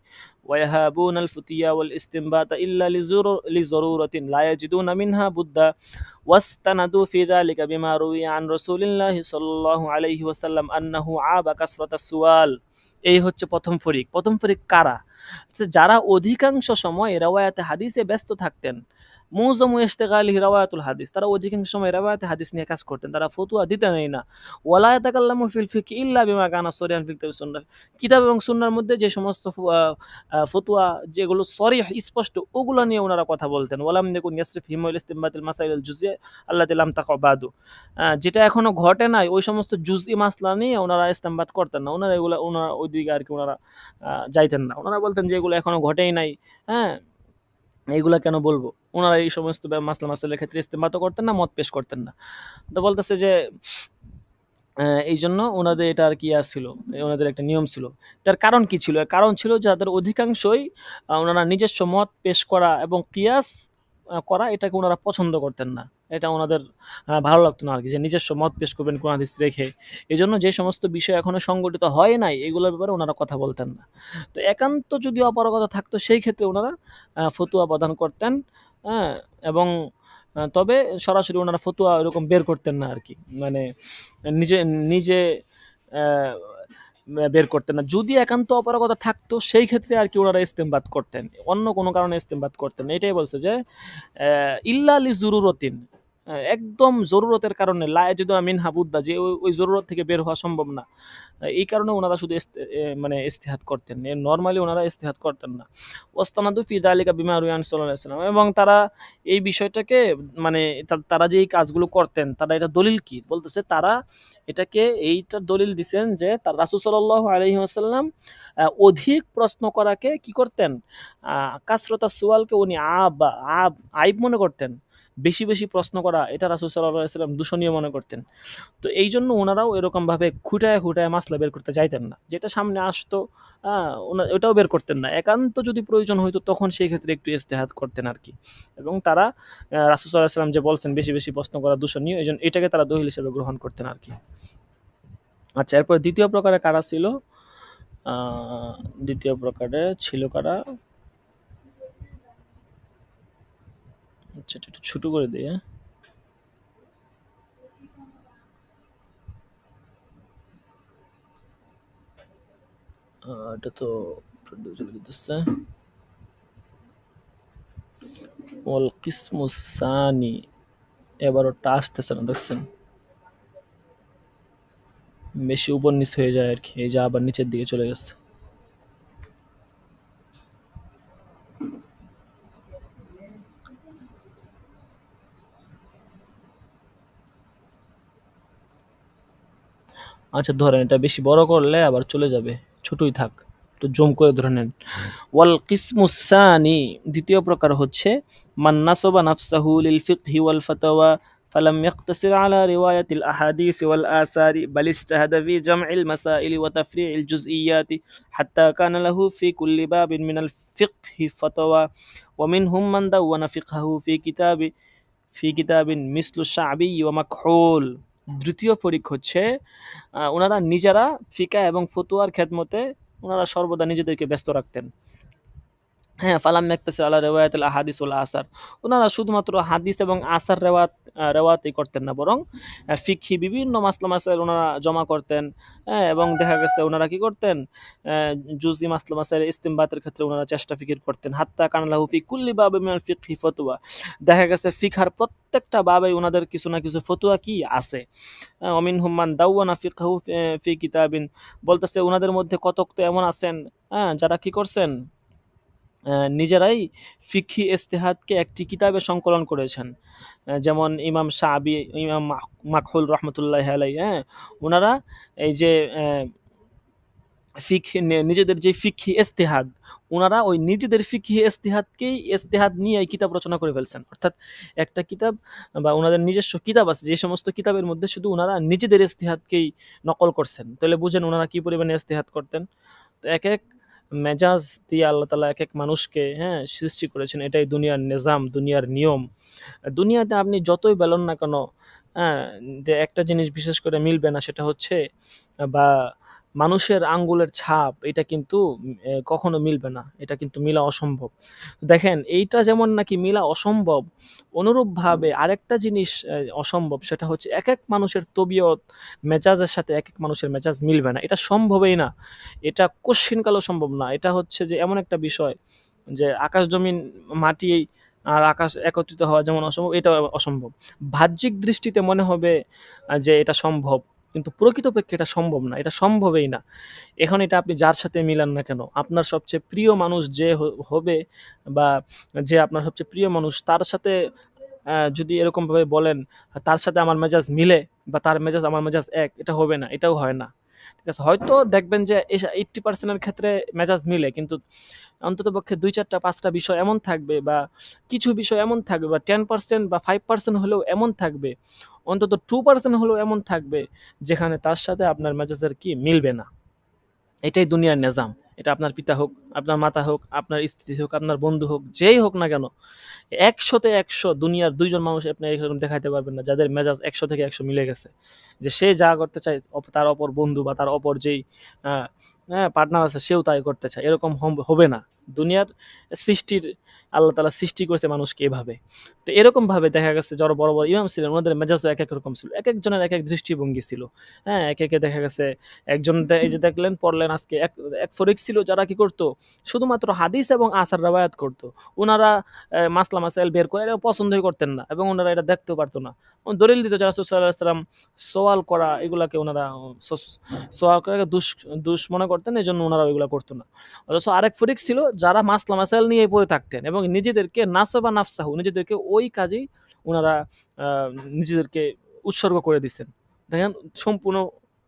ويهابون الفتيا والاستنباط إلا لضرورة لا يجدون منها بدا واستندوا في ذلك بما روي عن رسول الله صلى الله عليه وسلم أنه عاب كثرة السؤال। এই হচ্ছে প্রথম ফরিক। প্রথম ফরিক কারা? যারা অধিকাংশ সময় রাওয়ায়াতে হাদিসে ব্যস্ত থাকতেন। মুজামু ইশতিগালিহি রাওয়ায়াতুল হাদিস, তারা অধিকাংশ সময় রাওয়ায়াতে হাদিস নিয়ে কাজ করতেন, তারা ফতোয়া দিতেনই না। ওয়ালা ইয়াতাকাল্লামু ফিল ফিকহি ইল্লা বিমা কানা সরিহান ফিল কিতাবি সুন্নাহ, কিতাব এবং সুন্নাহর মধ্যে যে সমস্ত ফতোয়া যেগুলো সরিহ স্পষ্ট ওগুলো নিয়ে ওনারা কথা বলতেন। ওয়ালাম ইয়াকুন ইয়াসরিফ হিমাল ইসতিনবাতিল মাসাইল জুজইয়া আল্লাতী লাম তাকা' বাদু, যেটা এখনো ঘটে নাই ওই সমস্ত জুজই মাসলা নিয়ে ওনারা ইস্তেমবাত করতেন না। ওনারা এগুলো ওনারা ওইদিকে আর কি ওনারা যাইতেন না। ওনারা বলতেন যে এগুলো এখনো ঘটেই নাই, হ্যাঁ এইগুলা কেন বলবো। ওনারা এই সমস্ত মাসলা মাসাইলের ক্ষেত্রে ইস্তেমবাতও করতেন না, মত পেশ করতেন না। তো বলতেছে যে এই জন্য ওনাদের এটা আর কি ছিল, ওনাদের একটা নিয়ম ছিল। তার কারণ কি ছিল? কারণ ছিল যাদের অধিকাংশই ওনারা নিজস্ব মত পেশ করা এবং কিয়াস করা এটাকে ওনারা পছন্দ করতেন না। এটা ওনাদের ভালো লাগতো না আর কি, যে নিজস্ব মত পেশ করবেন কোন হাদিস রেখে। এই জন্য যে সমস্ত বিষয় এখনো সংগঠিত হয় নাই এগুলোর ব্যাপারে ওনারা কথা বলতেন না। তো একান্ত যদি অপারগতা থাকতো সেই ক্ষেত্রে ওনারা ফতোয়া প্রদান করতেন, হ্যাঁ, এবং তবে সরাসরি ওনারা ফতোয়া এরকম বের করতেন না আর কি, মানে নিজে নিজে বের করতেন না। যদি একান্ত অপারগতা থাকতো সেই ক্ষেত্রে আর কি ওনারা ইস্তেমবাত করতেন, অন্য কোনো কারণে ইস্তেমবাত করতেন। এটাই বলছে যে ইল্লা লি জরুরতিন, একদম জরুরতের কারণে, লা ইয়াজিদু মিনহা বুদ্দা, যে ওই জরুরত থেকে বের হওয়া সম্ভব না, এই কারণে ওনারা শুধু মানে ইস্তিহাদ করতেন, নর্মালি ওনারা ইস্তিহাদ করতেন না। ওয়াস্তানাদু ফি যালিকা বিমা রুয়া আন সাল্লাল্লাহু আলাইহি ওয়াসাল্লাম, এবং তারা এই বিষয়টাকে মানে তারা যে এই কাজগুলো করতেন তারা এটা দলিল কি বলতেছে, তারা এটাকে এইটার দলিল দিচ্ছেন যে তার রাসূল সাল্লাল্লাহু আলাইহি ওয়াসাল্লাম অধিক প্রশ্ন করাকে কি করতেন, কাসরাতা সুয়ালকে উনি আইব মনে করতেন। বেশি বেশি প্রশ্ন করা এটা রাসূল সাল্লাল্লাহু আলাইহি ওয়াসাল্লাম দূষণীয় মনে করতেন। তো এই জন্য ওনারাও এরকমভাবে খুঁটায় মাসলা বের করতে চাইতেন না। যেটা সামনে আসতো ওটাও বের করতেন না। একান্ত যদি প্রয়োজন হইতো তখন সেই ক্ষেত্রে একটু ইজতিহাদ করতেন আর কি। এবং তারা রাসূল সাল্লাল্লাহু আলাইহি ওয়াসাল্লাম যে বলছেন বেশি বেশি প্রশ্ন করা দূষণীয়, এই জন্য এটাকে তারা দলিল হিসেবে গ্রহণ করতেন আর কি। আচ্ছা, এরপর দ্বিতীয় প্রকারে কারা ছিল? দ্বিতীয় প্রকারে ছিল কারা? আচ্ছা, একটু ছোট করে দিই। এটা তো চলে যেতেছে। ওয়াল কিসমুস সানি, এবার ওটা আসতেছে না, দেখছেন বেশি উপর নিচ হয়ে যায় আর কি, এই যে আবার নিচের দিকে চলে গেছে। আচ্ছা ধরেন এটা বেশি বড় করলে আবার চলে যাবে, ছোটই থাক, তো জুম করে ধরে নেন। ওয়াল কিসমুস সানি, দ্বিতীয় প্রকার হচ্ছে মান নাসাবা নাফসাহু লিল ফিকহি ওয়াল ফাতাওয়া ফালাম ইয়াকতাসির আলা রিওয়ায়াতিল আহাদিস ওয়াল আসারি বাল ইজতাহাদা ফি জামইল মাসাইল ওয়া তাফরি'ল জুজইয়াতি হাত্তা কানা লাহু ফি কুল্লি বাবিন মিনাল ফিকহি ফাতাওয়া ওয়া মিনহুম মান দাওয়ানা ফিকহাহু ফি কিতাবিন মিসলু শা'বি ওয়া মাকহুল। দ্বিতীয় ফরিক হচ্ছে ওনারা নিজেরা ফিকা এবং ফতোয়ার খেদমতে ওনারা সর্বদা নিজেদেরকে ব্যস্ত রাখতেন। হ্যাঁ, ফালাম ইয়াকতাসির আলা রিওয়ায়াতিল আহাদিস ওয়াল আসার। উনারা শুধুমাত্র হাদিস এবং আসার রেওয়ায়াতই করতেন না, বরং ফিকহি বিভিন্ন মাসলা মাসাইল উনারা জমা করতেন। হ্যাঁ, এবং দেখা গেছে উনারা কি করতেন, জুজই মাসলা মাসাইল ইস্তিমবাতের ক্ষেত্রে উনারা চেষ্টা ফিকির করতেন। হাত্তা কানা লাহু ফি কুল্লি বাবিন মিনাল ফিকহি ফতওয়া। দেখা গেছে ফিকহার প্রত্যেকটা বাবে উনাদের কিছু না কিছু ফতোয়া কি আছে। ওমিনহুম মান দাওয়ানা ফিকহাহু ফি কিতাবিন, বলতেছে উনাদের মধ্যে কতক তো এমন আছেন, যারা কি করছেন, নিজেরাই ফিকহি ইজতিহাদকে একটি কিতাবে সংকলন করেছেন। যেমন ইমাম শাবি, ইমাম মাকহুল রহমতুল্লাহ আলাই, ওনারা এই যে নিজেদের যে ফিকহি ইজতিহাদ, ওনারা ওই নিজেদের ফিকহি ইজতিহাদকেই ইজতিহাদ নিয়ে এই কিতাব রচনা করে ফেলছেন। অর্থাৎ একটা কিতাব বা ওনাদের নিজস্ব কিতাব আছে, যে সমস্ত কিতাবের মধ্যে শুধু ওনারা নিজেদের ইজতিহাদকেই নকল করছেন। তাহলে বুঝেন ওনারা কি পরিমাণে ইজতিহাদ করতেন। তো এক এক মেজাজ দিয়ে আল্লাহ তাআলা এক এক মানুষকে সৃষ্টি করেছেন। এটাই দুনিয়ার নিজাম, দুনিয়ার নিয়ম। দুনিয়াতে আপনি যতই বলেন না কেন, যে একটা জিনিস বিশেষ করে মিলবে না, সেটা হচ্ছে বা মানুষের আঙ্গুলের ছাপ, এটা কিন্তু কখনো মিলবে না, এটা কিন্তু মিলা অসম্ভব। দেখেন এইটা যেমন নাকি মিলা অসম্ভব, অনুরূপভাবে আরেকটা জিনিস অসম্ভব, সেটা হচ্ছে এক এক মানুষের তবিয়ত মেজাজের সাথে এক এক মানুষের মেজাজ মিলবে না, এটা সম্ভবই না, এটা কোশ্চিনকালও সম্ভব না। এটা হচ্ছে যে এমন একটা বিষয় যে আকাশ জমিন মাটি আর আকাশ একত্রিত হওয়া যেমন অসম্ভব, এটা অসম্ভব। বাহ্যিক দৃষ্টিতে মনে হবে যে এটা সম্ভব, কিন্তু প্রকৃতপক্ষে এটা সম্ভব না, এটা সম্ভবই না। এখন এটা আপনি যার সাথে মিলান না কেন, আপনার সবচেয়ে প্রিয় মানুষ যে হবে, বা যে আপনার সবচেয়ে প্রিয় মানুষ, তার সাথে যদি এরকমভাবে বলেন তার সাথে আমার মেজাজ মিলে বা তার মেজাজ আমার মেজাজ এক, এটা হবে না, এটাও হয় না। ঠিক আছে, হয়তো দেখবেন যে 80% ক্ষেত্রে মেজাজ মিলে, কিন্তু অন্ততপক্ষে 2-4-5টা বিষয় এমন থাকবে, বা কিছু বিষয় এমন থাকবে, বা 10% বা 5% হলেও এমন থাকবে, অন্তত 2% হলেও এমন থাকবে যেখানে তার সাথে আপনার মেজাজের কি মিলবে না। এটাই দুনিয়ার নিজাম। এটা আপনার পিতা হোক, আপনার মাতা হোক, আপনার স্ত্রী হোক, আপনার বন্ধু হোক, যেই হোক না কেন, 100-তে 100 দুনিয়ার 2জন মানুষ আপনি এরকম দেখাইতে পারবেন না যাদের মেজাজ 100 থেকে 100 মিলে গেছে, যে সে যা করতে চায় তার অপর বন্ধু বা তার অপর যেই পার্টনার আছে সেও তাই করতে চায়, এরকম হবে না। দুনিয়ার সৃষ্টির আল্লাহ তাআলা সৃষ্টি করেছে মানুষকে এভাবে। তো এরকম ভাবে দেখা গেছে যারা বড় বড় ইমাম ছিলেন, ওনাদের মেজাজও এক এক রকম ছিল, এক একজনের এক এক দৃষ্টিভঙ্গি ছিল। একে দেখা গেছে একজন এই যে দেখলেন পড়লেন আজকে, এক ফরিক ছিল যারা কি করতো, শুধুমাত্র হাদিস এবং আসার রাওয়ায়াত করতো। ওনারা মাসলা মাসাইল বের করে এটা পছন্দই করতেন না, এবং ওনারা এটা দেখতেও পারতো না। দলিল দিত যে রাসূল সাল্লাল্লাহু আলাইহি ওয়াসাল্লাম সওয়াল করা এগুলাকে ওনারা সওয়াল করাকে দুষ মনে করতেন, এই জন্য ওনারা ওইগুলা করতো না। অথচ আরেক ফরিক ছিল যারা মাসলা মাসাইল নিয়ে পড়ে থাকতেন, এবং নিজেদেরকে নাসাবা নাফসাহু, নিজেদেরকে ওই কাজেই ওনারা নিজেদেরকে উৎসর্গ করে দিচ্ছেন। দেখেন সম্পূর্ণ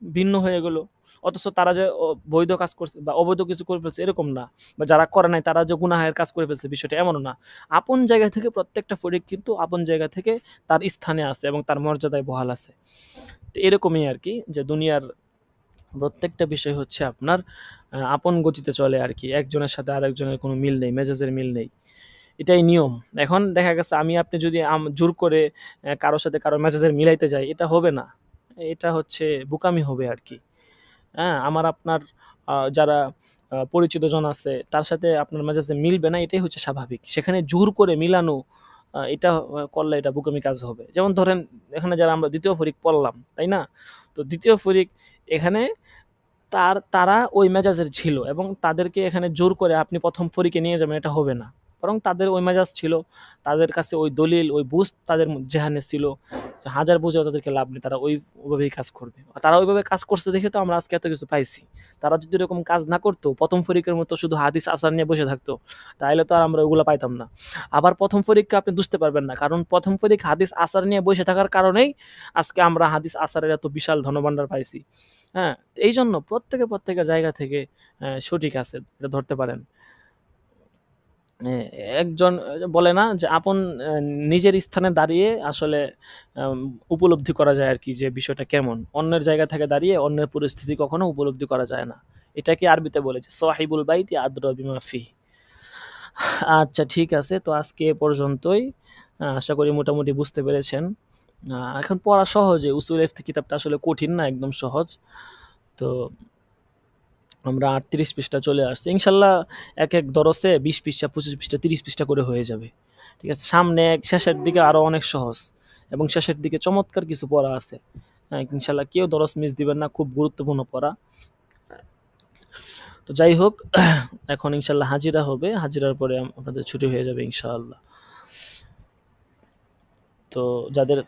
ভিন্ন হয়ে গেল। অথচ তারা যে বৈধ কাজ করছে বা অবৈধ কিছু করে ফেলছে এরকম না, বা যারা করে নাই তারা যে গুনাহের কাজ করে ফেলছে, বিষয়টা এমনও না। আপন জায়গা থেকে প্রত্যেকটা ফরিক কিন্তু আপন জায়গা থেকে তার স্থানে আছে এবং তার মর্যাদায় বহাল আছে। তো এরকমই আর কি, যে দুনিয়ার প্রত্যেকটা বিষয় হচ্ছে আপনার আপন গতিতে চলে আর কি, একজনের সাথে আরেকজনের কোনো মিল নেই, মেজাজের মিল নেই, এটাই নিয়ম। এখন দেখা গেছে আমি আপনি যদি জোর করে কারোর সাথে কারোর মেজাজের মিলাইতে যাই, এটা হবে না, এটা হচ্ছে বোকামি হবে আর কি। আমার আপনার যারা পরিচিত জন আছে তার সাথে আপনার মেজাজে মিলবে না, এটাই হচ্ছে স্বাভাবিক। সেখানে জোর করে মিলানো এটা করলে এটা বোকামি কাজ হবে। যেমন ধরেন এখানে যারা আমরা দ্বিতীয় ফরিক পড়লাম, তাই না? তো দ্বিতীয় ফরিক এখানে তারা ওই মেজাজের ছিল, এবং তাদেরকে এখানে জোর করে আপনি প্রথম ফরিকে নিয়ে যাবেন, এটা হবে না। বরং তাদের ওই মেজাজ ছিল, তাদের কাছে ওই দলিল, ওই বুঝ তাদের জেহানে ছিল, হাজার বুঝেও তাদেরকে লাভ নেই, তারা ওইভাবেই কাজ করবে। তারা ওইভাবে কাজ করছে দেখে তো আমরা আজকে এত কিছু পাইছি। তারা যদি এরকম কাজ না করতো, প্রথম ফরিকের মতো শুধু হাদিস আসার নিয়ে বসে থাকতো, তাহলে তো আর আমরা ওগুলো পাইতাম না। আবার প্রথম ফরিককে আপনি বুঝতে পারবেন না, কারণ প্রথম ফরিক হাদিস আসার নিয়ে বসে থাকার কারণেই আজকে আমরা হাদিস আসারের এত বিশাল ধনভাণ্ডার পাইছি। এই জন্য প্রত্যেকের জায়গা থেকে সঠিক আছে, এটা ধরতে পারেন। একজন বলে না যে আপন নিজের স্থানে দাঁড়িয়ে আসলে উপলব্ধি করা যায় আর কি, যে বিষয়টা কেমন। অন্যের জায়গা থেকে দাঁড়িয়ে অন্যের পরিস্থিতি কখনো উপলব্ধি করা যায় না। এটাকে আরবিতে বলে যে সাহিবুল বাইতি আদরা বিমা ফিহি। আচ্ছা ঠিক আছে, তো আজকে এ পর্যন্তই। আশা করি মোটামুটি বুঝতে পেরেছেন। এখন পড়া সহজে, উসুল কিতাবটা আসলে কঠিন না, একদম সহজ। তো আমরা ৩৮ পৃষ্ঠা চলে আসছি ইনশাল্লাহ। এক এক দরসে ২০ পৃষ্ঠা, ২৫ পৃষ্ঠা, ৩০ পৃষ্ঠা করে হয়ে যাবে। ঠিক আছে, সামনে শেষের দিকে আরো অনেক সহজ এবং শেষের দিকে চমৎকার কিছু পড়া আছে। ইনশাল্লাহ কেউ দরস মিস দিবেন না, খুব গুরুত্বপূর্ণ পড়া। তো যাই হোক, এখন ইনশাল্লাহ হাজিরা হবে, হাজিরার পরে আপনাদের ছুটি হয়ে যাবে ইনশাআল্লাহ। তো যাদের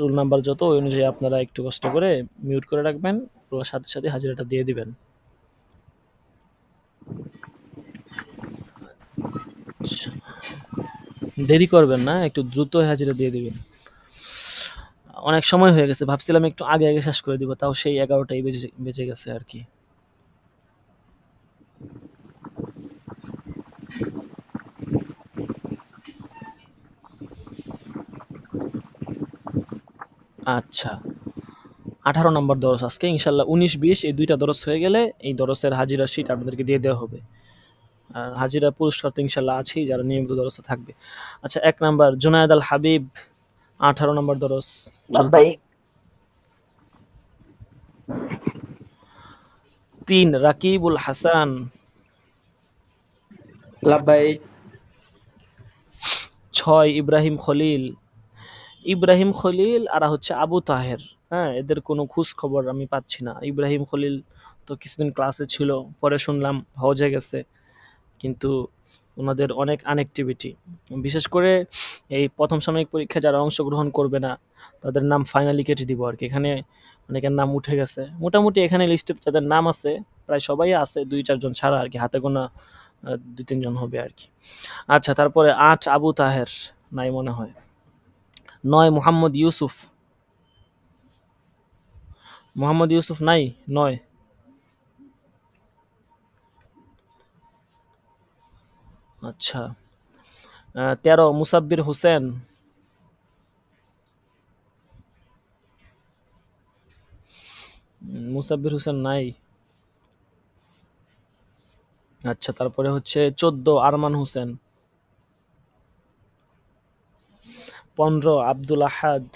রোল নাম্বার যত ওই অনুযায়ী আপনারা একটু কষ্ট করে মিউট করে রাখবেন, সাথে সাথে হাজিরাটা দিয়ে দিবেন। দেরি করবেন না, একটু দ্রুত হাজিরা দিয়ে দিবেন। অনেক সময় হয়ে গেছে, ভাবছিলাম একটু আগে আগে শেষ করে দিব, তাও সেই 11টাই বেজে গেছে আর কি। আচ্ছা, 18 নম্বর দরস আজকে ইনশাল্লাহ। 19-20 এই দুইটা দরস হয়ে গেলে এই দরসের হাজিরা শীট আপনাদেরকে দিয়ে দেওয়া হবে। আর হাজিরা পুরস্কার তো ইনশাল্লাহ আছেই যারা নিয়মিত দরসে থাকবে। আচ্ছা, 1 নাম্বার জুনায়েদ আল হাবিব, 18 নম্বর দরস। لبيك 3 রাকিবুল হাসান, لبيك 6 ইব্রাহিম খলিল। ইব্রাহিম খলিল আর হচ্ছে আবু তাহের, হ্যাঁ, এদের কোনো খোঁজ খবর আমি পাচ্ছি না। ইব্রাহিম খলিল তো কিছুদিন ক্লাসে ছিল, পরে শুনলাম হজে গেছে, কিন্তু ওনাদের অনেক আনএক্টিভিটি। বিশেষ করে এই প্রথম সাময়িক পরীক্ষায় যারা অংশগ্রহণ করবে না তাদের নাম ফাইনালি কেটে দিব আর কি। এখানে অনেকের নাম উঠে গেছে, মোটামুটি এখানে লিস্টে যাদের নাম আছে প্রায় সবাই আছে, 2-4 জন ছাড়া আর কি, হাতে গোনা 2-3 জন হবে আর কি। আচ্ছা, তারপরে 8 আবু তাহের, নাই মনে হয়। 9 মোহাম্মদ ইউসুফ, মোহাম্মদ ইউসুফ নাই 9। আচ্ছা, 13 মুসাব্বির হোসেন, মুসাব্বির হোসেন নাই। আচ্ছা, তারপরে হচ্ছে 14 আরমান হোসেন, 15 আব্দুল আহাদ,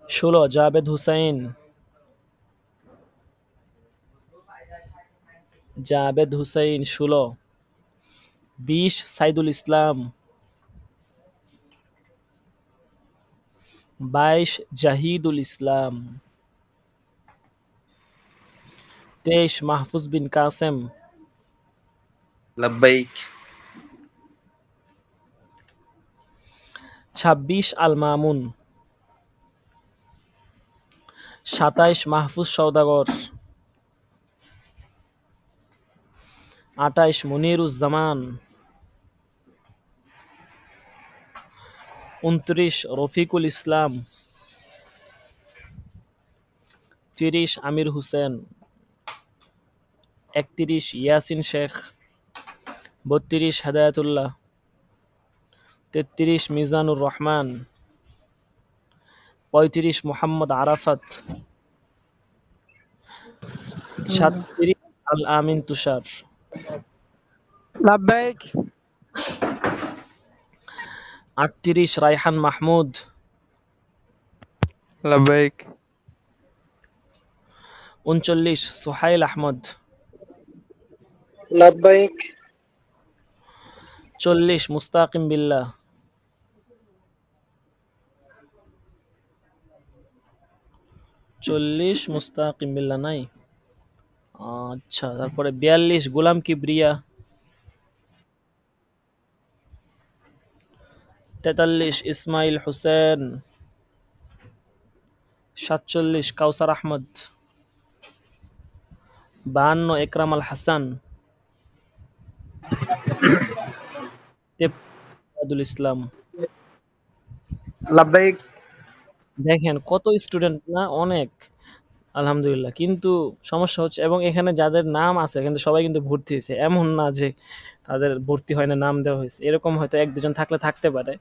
16 জাবেদ হুসাইন, জাবেদ হুসাইন 16। 20 সাইদুল ইসলাম, 22 জাহিদুল ইসলাম, 23 মাহফুজ বিন কাসেম, لبيك 26 আল মামুন, 27 মাহফুজ সওদাগর, 28 মনিরুজ্জামান, 29 রফিকুল ইসলাম, 30 আমির হোসেন, 31 ইয়াসিন শেখ, 32 হেদায়েতুল্লাহ, 33 মিজানুর রহমান, 35 মোহাম্মদ আরাফাত, 37 আল আমিন তুষার, لبيك 38 রায়হান মাহমুদ, لبيك 39 সোহাইল আহমদ, لبيك 40 মুস্তাকিম বিল্লাহ, 40 মুস্তাকিম বিল্লাহ নাই। আচ্ছা, তারপরে 42 গোলাম কিবরিয়া, 43 ইসমাইল হোসেন, 47 কাউসার আহমদ, 52 একরাম আল হাসান, 53 ইসলাম। لبيك দেখেন কত স্টুডেন্ট না, অনেক, আলহামদুলিল্লাহ। কিন্তু সমস্যা হচ্ছে, এবং এখানে যাদের নাম আছে কিন্তু সবাই কিন্তু ভর্তি হয়েছে, এমন না যে তাদের ভর্তি হয় না, নাম দেওয়া হয়েছে, এরকম হয়তো 1-2 জন থাকলে থাকতে পারে,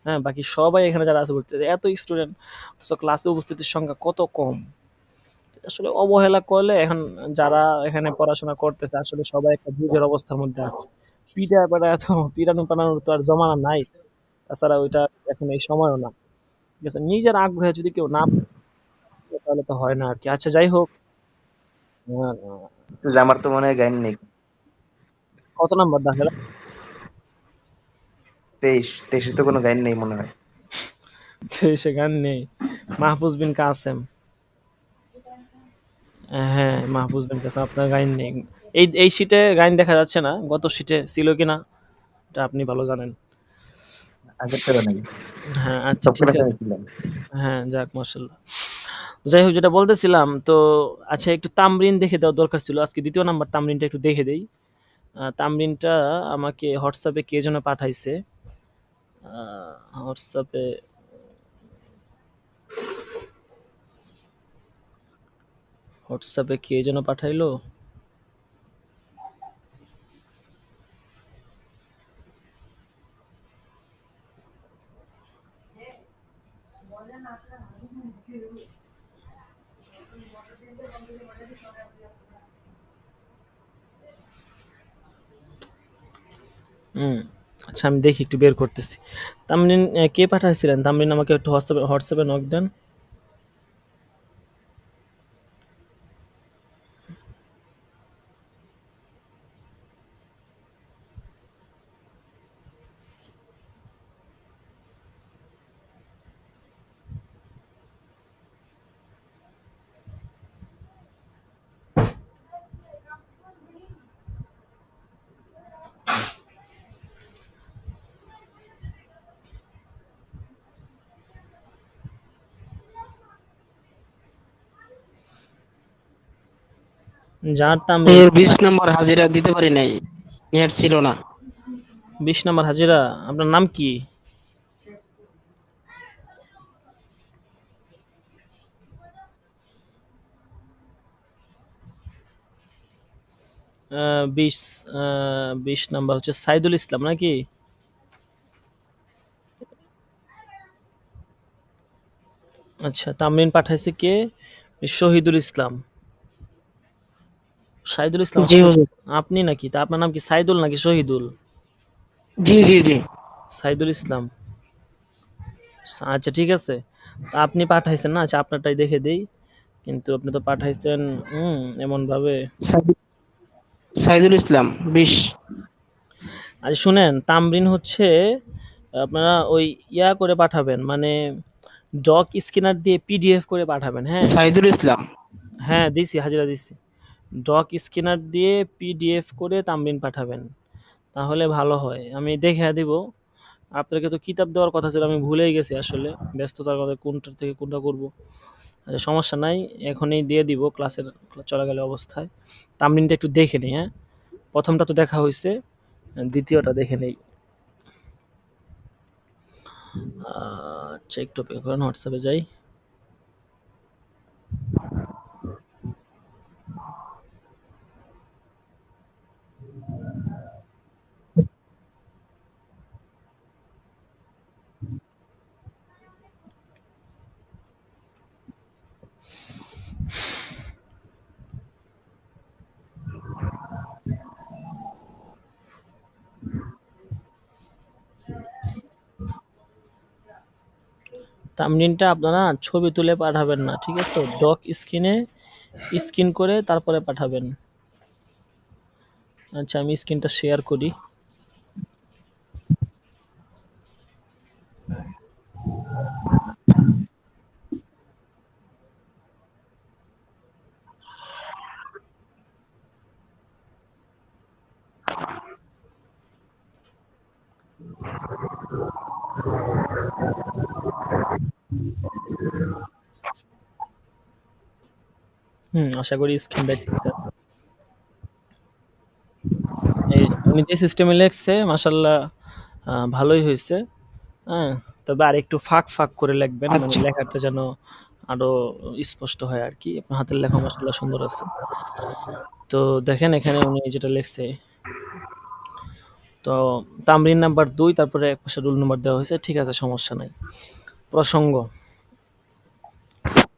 হ্যাঁ, বাকি সবাই এখানে যারা আছে ভর্তি। এত স্টুডেন্ট অথচ ক্লাসে উপস্থিতির সংখ্যা কত কম। আসলে অবহেলা করলে, এখন যারা এখানে পড়াশোনা করতেছে আসলে সবাই একটা যুগের অবস্থার মধ্যে আছে। পিঠা পাড়া এত পিরানো পানানোর তো আর জমানা নাই, তাছাড়া ওইটা এখন এই সময়ও না। ঠিক আছে, নিজের আগ্রহে যদি কেউ না তাহলে তো হয় না আর কি। আচ্ছা যাই হোক, আহ, যে আমার তো মনে হয় গাইন নেই। কত নাম্বার দাখেলা? 23 তো কোনো গাইন নেই মনে হয়। সে গান নেই। মাহফুজ বিন কাসেম, হ্যাঁ মাহফুজ বিন কাসেম, আপনার গাইন নেই। এই শীটে গাইন দেখা যাচ্ছে না, গত শীটে ছিল কিনা এটা আপনি ভালো জানেন। আগের থেকে নাকি হ্যাঁ আচ্ছা ঠিক সবকটা আছে। ছিলাম। হ্যাঁ যাক মাশাল্লাহ। যাই হোক, যেটা বলতেছিলাম তো, আচ্ছা একটু তামরিন দেখে দেওয়া দরকার ছিল, আজকে দ্বিতীয় নাম্বার তামরিনটা একটু দেখে দেই। তামরিনটা আমাকে হোয়াটসঅ্যাপে কে যেন পাঠাইছে। হোয়াটসঅ্যাপে হোয়াটসঅ্যাপে কে যেন পাঠাইলো। হুম, আচ্ছা আমি দেখি, একটু বের করতেছি। তামরিন কে পাঠাইছিলেন? তামরিন আমাকে একটু হোয়াটসঅ্যাপে হোয়াটসঅ্যাপে নক দেন। যার তামরিন এর 20 নম্বর হাজিরা দিতে পারি নাই, নেট ছিল না। 20 নাম্বার হাজিরা, আপনার নাম কি? আহ, 20 20 নাম্বার হচ্ছে সাইদুল ইসলাম নাকি? আচ্ছা, তামরিন পাঠাইছে কে? শহীদুল ইসলাম। সাইদুল ইসলাম জি হুজুর। আপনি নাকি? তা আপনার নাম কি সাইদুল নাকি শহীদুল? জি জি জি। সাইদুল ইসলাম। আচ্ছা ঠিক আছে, তা আপনি পাঠাইছেন না, আচ্ছা আপনারটাই দেখে দেই। কিন্তু আপনি তো পাঠাইছেন এমন ভাবে। সাইদুল ইসলাম 20। আচ্ছা শুনেন, তামরিন হচ্ছে আপনারা ওই ইয়া করে পাঠাবেন, মানে ডক স্ক্যানার দিয়ে পিডিএফ করে পাঠাবেন। হ্যাঁ সাইদুল ইসলাম। হ্যাঁ দিছি, হাজিরা দিছি। ডক স্ক্যানার দিয়ে পিডিএফ করে তামরিন পাঠাবেন, তাহলে ভালো হয়। আমি দেখে দিব। আপনাকে তো কিতাব দেওয়ার কথা ছিল, আমি ভুলেই গেছি আসলে, ব্যস্ততার কথা, কোনটা থেকে কোনটা করব। আচ্ছা সমস্যা নাই, এখনই দিয়ে দিব ক্লাসের চলাকালীন অবস্থায়। তামরিনটা একটু দেখে নিই। হ্যাঁ, প্রথমটা তো দেখা হয়েছে, দ্বিতীয়টা দেখে নেই। আচ্ছা একটু অপেক্ষা করেন, হোয়াটসঅ্যাপে যাই। তামরিনটা আপনারা ছবি তুলে পাঠাবেন না, ঠিক আছে? ডক স্ক্রিন করে তারপরে পাঠাবেন। আচ্ছা আমি স্ক্রিনটা শেয়ার করি। আশা করি স্ক্রিন দেখতেছেন। এই উনি যে সিস্টেমে লেখছে মাশাল্লাহ, ভালোই হয়েছে। হ্যাঁ, তবে আর একটু ফাঁক ফাঁক করে লিখবেন, মানে আচ্ছা। লেখাটা যেন আরো স্পষ্ট হয় আর কি। আপনার হাতের লেখা মাশাল্লাহ সুন্দর আছে। তো দেখেন এখানে উনি যেটা লিখছে, তো তামরিন নাম্বার 2, তারপরে এক পাশে রুল নাম্বার দেওয়া হয়েছে, ঠিক আছে সমস্যা নাই। প্রসঙ্গ,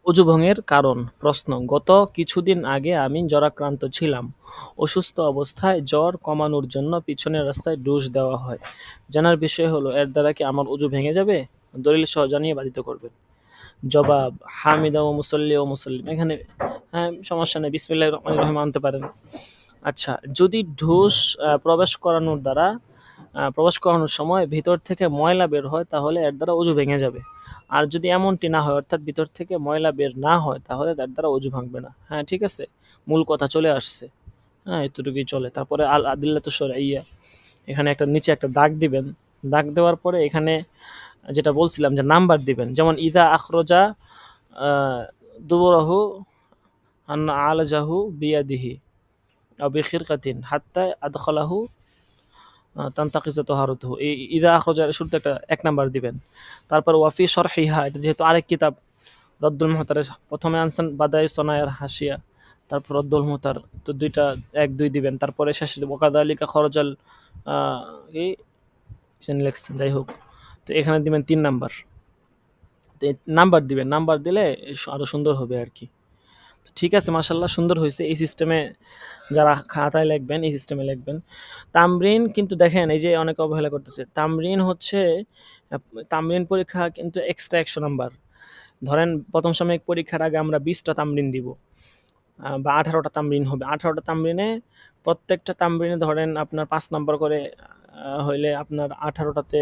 অজু ভঙ্গের কারণ। প্রশ্ন, গত কিছুদিন আগে আমি জ্বরাক্রান্ত ছিলাম। অসুস্থ অবস্থায় জ্বর কমানোর জন্য পিছনের রাস্তায় ডোজ দেওয়া হয়। জানার বিষয় হলো, এর দ্বারা কি আমার অজু ভেঙে যাবে? দলিল সহ জানিয়ে বাধিত করবেন। জবাব হামিদা ও মুসল্লি ও মুসল্লিম, এখানে হ্যাঁ সমস্যা নেই, বিসমিল্লাহির রহমানির রহিম আনতে পারেন। আচ্ছা, যদি ঢোস প্রবেশ করানোর সময় ভিতর থেকে ময়লা বের হয় তাহলে এর দ্বারা অজু ভেঙে যাবে। আর যদি এমনটি না হয়, অর্থাৎ ভিতর থেকে ময়লা বের না হয়, তাহলে তার দ্বারা অজু ভাঙবে না। হ্যাঁ ঠিক আছে, মূল কথা চলে আসছে। হ্যাঁ এতটুকুই চলে। তারপরে আল আদিল্লাতু শারঈয়্যা, এখানে একটা নিচে একটা দাগ দিবেন। দাগ দেওয়ার পরে এখানে যেটা বলছিলাম যে নাম্বার দিবেন, যেমন ইযা আখরাজা দুবুরাহু আন আলাজাহু বিয়াদিহি আও বিখিরকাতিন হাত্তা আদখালাহু তানতাকিজা তাহারাতুহু। এই ইযা আখরাজার শুরুতে একটা ১ নাম্বার দিবেন। তারপর ওয়াফি শরহিহা, এটা যেহেতু আরেক কিতাব রদ্দুল মুহতার, প্রথমে আনসান বাদাই সনায়ার হাসিয়া, তারপর রদ্দুল মুহতার, তো দুইটা ১ ২ দিবেন। তারপরে শেষে ওয়াকাযালিকা খরজাল কি লিখছেন, যাই হোক, তো এখানে দিবেন ৩ নাম্বার। তো নাম্বার দিবেন, নাম্বার দিলে আরো সুন্দর হবে আর কি। তো ঠিক আছে, মাশাআল্লাহ সুন্দর হয়েছে। এই সিস্টেমে যারা খাতায় লিখবেন, এই সিস্টেমে লিখবেন। তামরিন কিন্তু দেখেন, এই যে অনেকে অবহেলা করতেছে, তামরিন হচ্ছে তামরিন পরীক্ষা কিন্তু এক্সট্রা ১০০ নাম্বার। ধরেন প্রথম সাময়িক পরীক্ষার আগে আমরা ২০টা তামরিন দিব, বা ১৮টা তামরিন হবে। ১৮টা তামরিনে প্রত্যেকটা তামরিনে ধরেন আপনার ৫ নাম্বার করে হইলে আপনার ১৮টাতে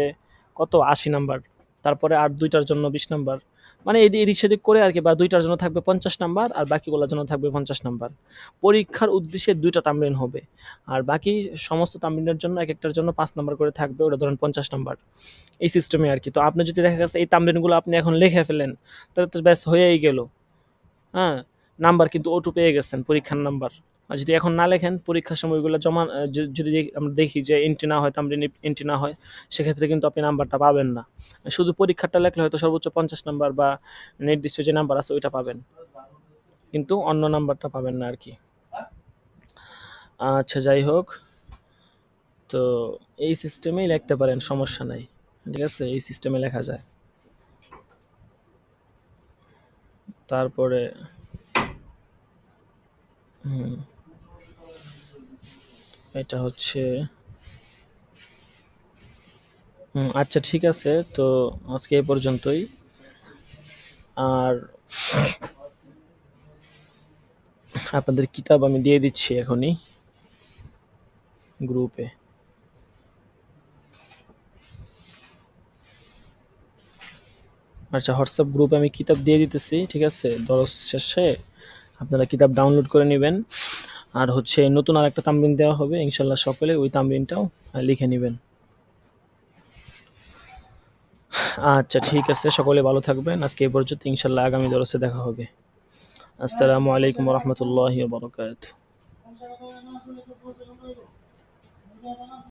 কত ৮০ নাম্বার। তারপরে আর ২টার জন্য ২০ নাম্বার, মানে এদিক সেদিক করে আর কি, বা ২টার জন্য থাকবে ৫০ নাম্বার আর বাকিগুলোর জন্য থাকবে ৫০ নাম্বার। পরীক্ষার উদ্দেশ্যে ২টা তামরিন হবে, আর বাকি সমস্ত তামরিনের জন্য এক একটার জন্য ৫ নাম্বার করে থাকবে, ওটা ধরেন ৫০ নাম্বার। এই সিস্টেমে আর কি। তো আপনি যদি দেখা গেছে এই তামরিনগুলো আপনি এখন লিখে ফেলেন, তাহলে তো ব্যাস হয়েই গেল। হ্যাঁ, নাম্বার কিন্তু ওটু পেয়ে গেছেন, পরীক্ষার নাম্বার। আর যদি এখন না লেখেন, পরীক্ষার সময় ওইগুলো জমা যদি আমরা দেখি যে এন্ট্রি না হয়, তামরিন এন্ট্রি না হয়, সেক্ষেত্রে কিন্তু আপনি নাম্বারটা পাবেন না। শুধু পরীক্ষাটা লেখলে হয়তো সর্বোচ্চ ৫০ নাম্বার বা নির্দিষ্ট যে নাম্বার আছে ওইটা পাবেন, কিন্তু অন্য নাম্বারটা পাবেন না আর কি। আচ্ছা যাই হোক, তো এই সিস্টেমেই লিখতে পারেন, সমস্যা নাই। ঠিক আছে, এই সিস্টেমে লেখা যায়। তারপরে এটা হচ্ছে আচ্ছা ঠিক আছে, তো আজকে এই পর্যন্তই। আর আপনাদের কিতাব আমি দিয়ে দিচ্ছি এখনই গ্রুপে। আচ্ছা, হোয়াটসঅ্যাপ গ্রুপে আমি কিতাব দিয়ে দিতেছি, ঠিক আছে? দরস শেষে আপনারা কিতাব ডাউনলোড করে নেবেন। আর হচ্ছে নতুন আরেকটা তামরিন দেওয়া হবে ইনশাল্লাহ, সকলে ওই তামরিনটাও লিখে নেবেন। আচ্ছা ঠিক আছে, সকলে ভালো থাকবেন। আজকে এই পর্যন্ত, ইনশাল্লাহ আগামী দরসে দেখা হবে। আসসালামু আলাইকুম ওয়া রাহমাতুল্লাহি ওয়া বারাকাতুহু।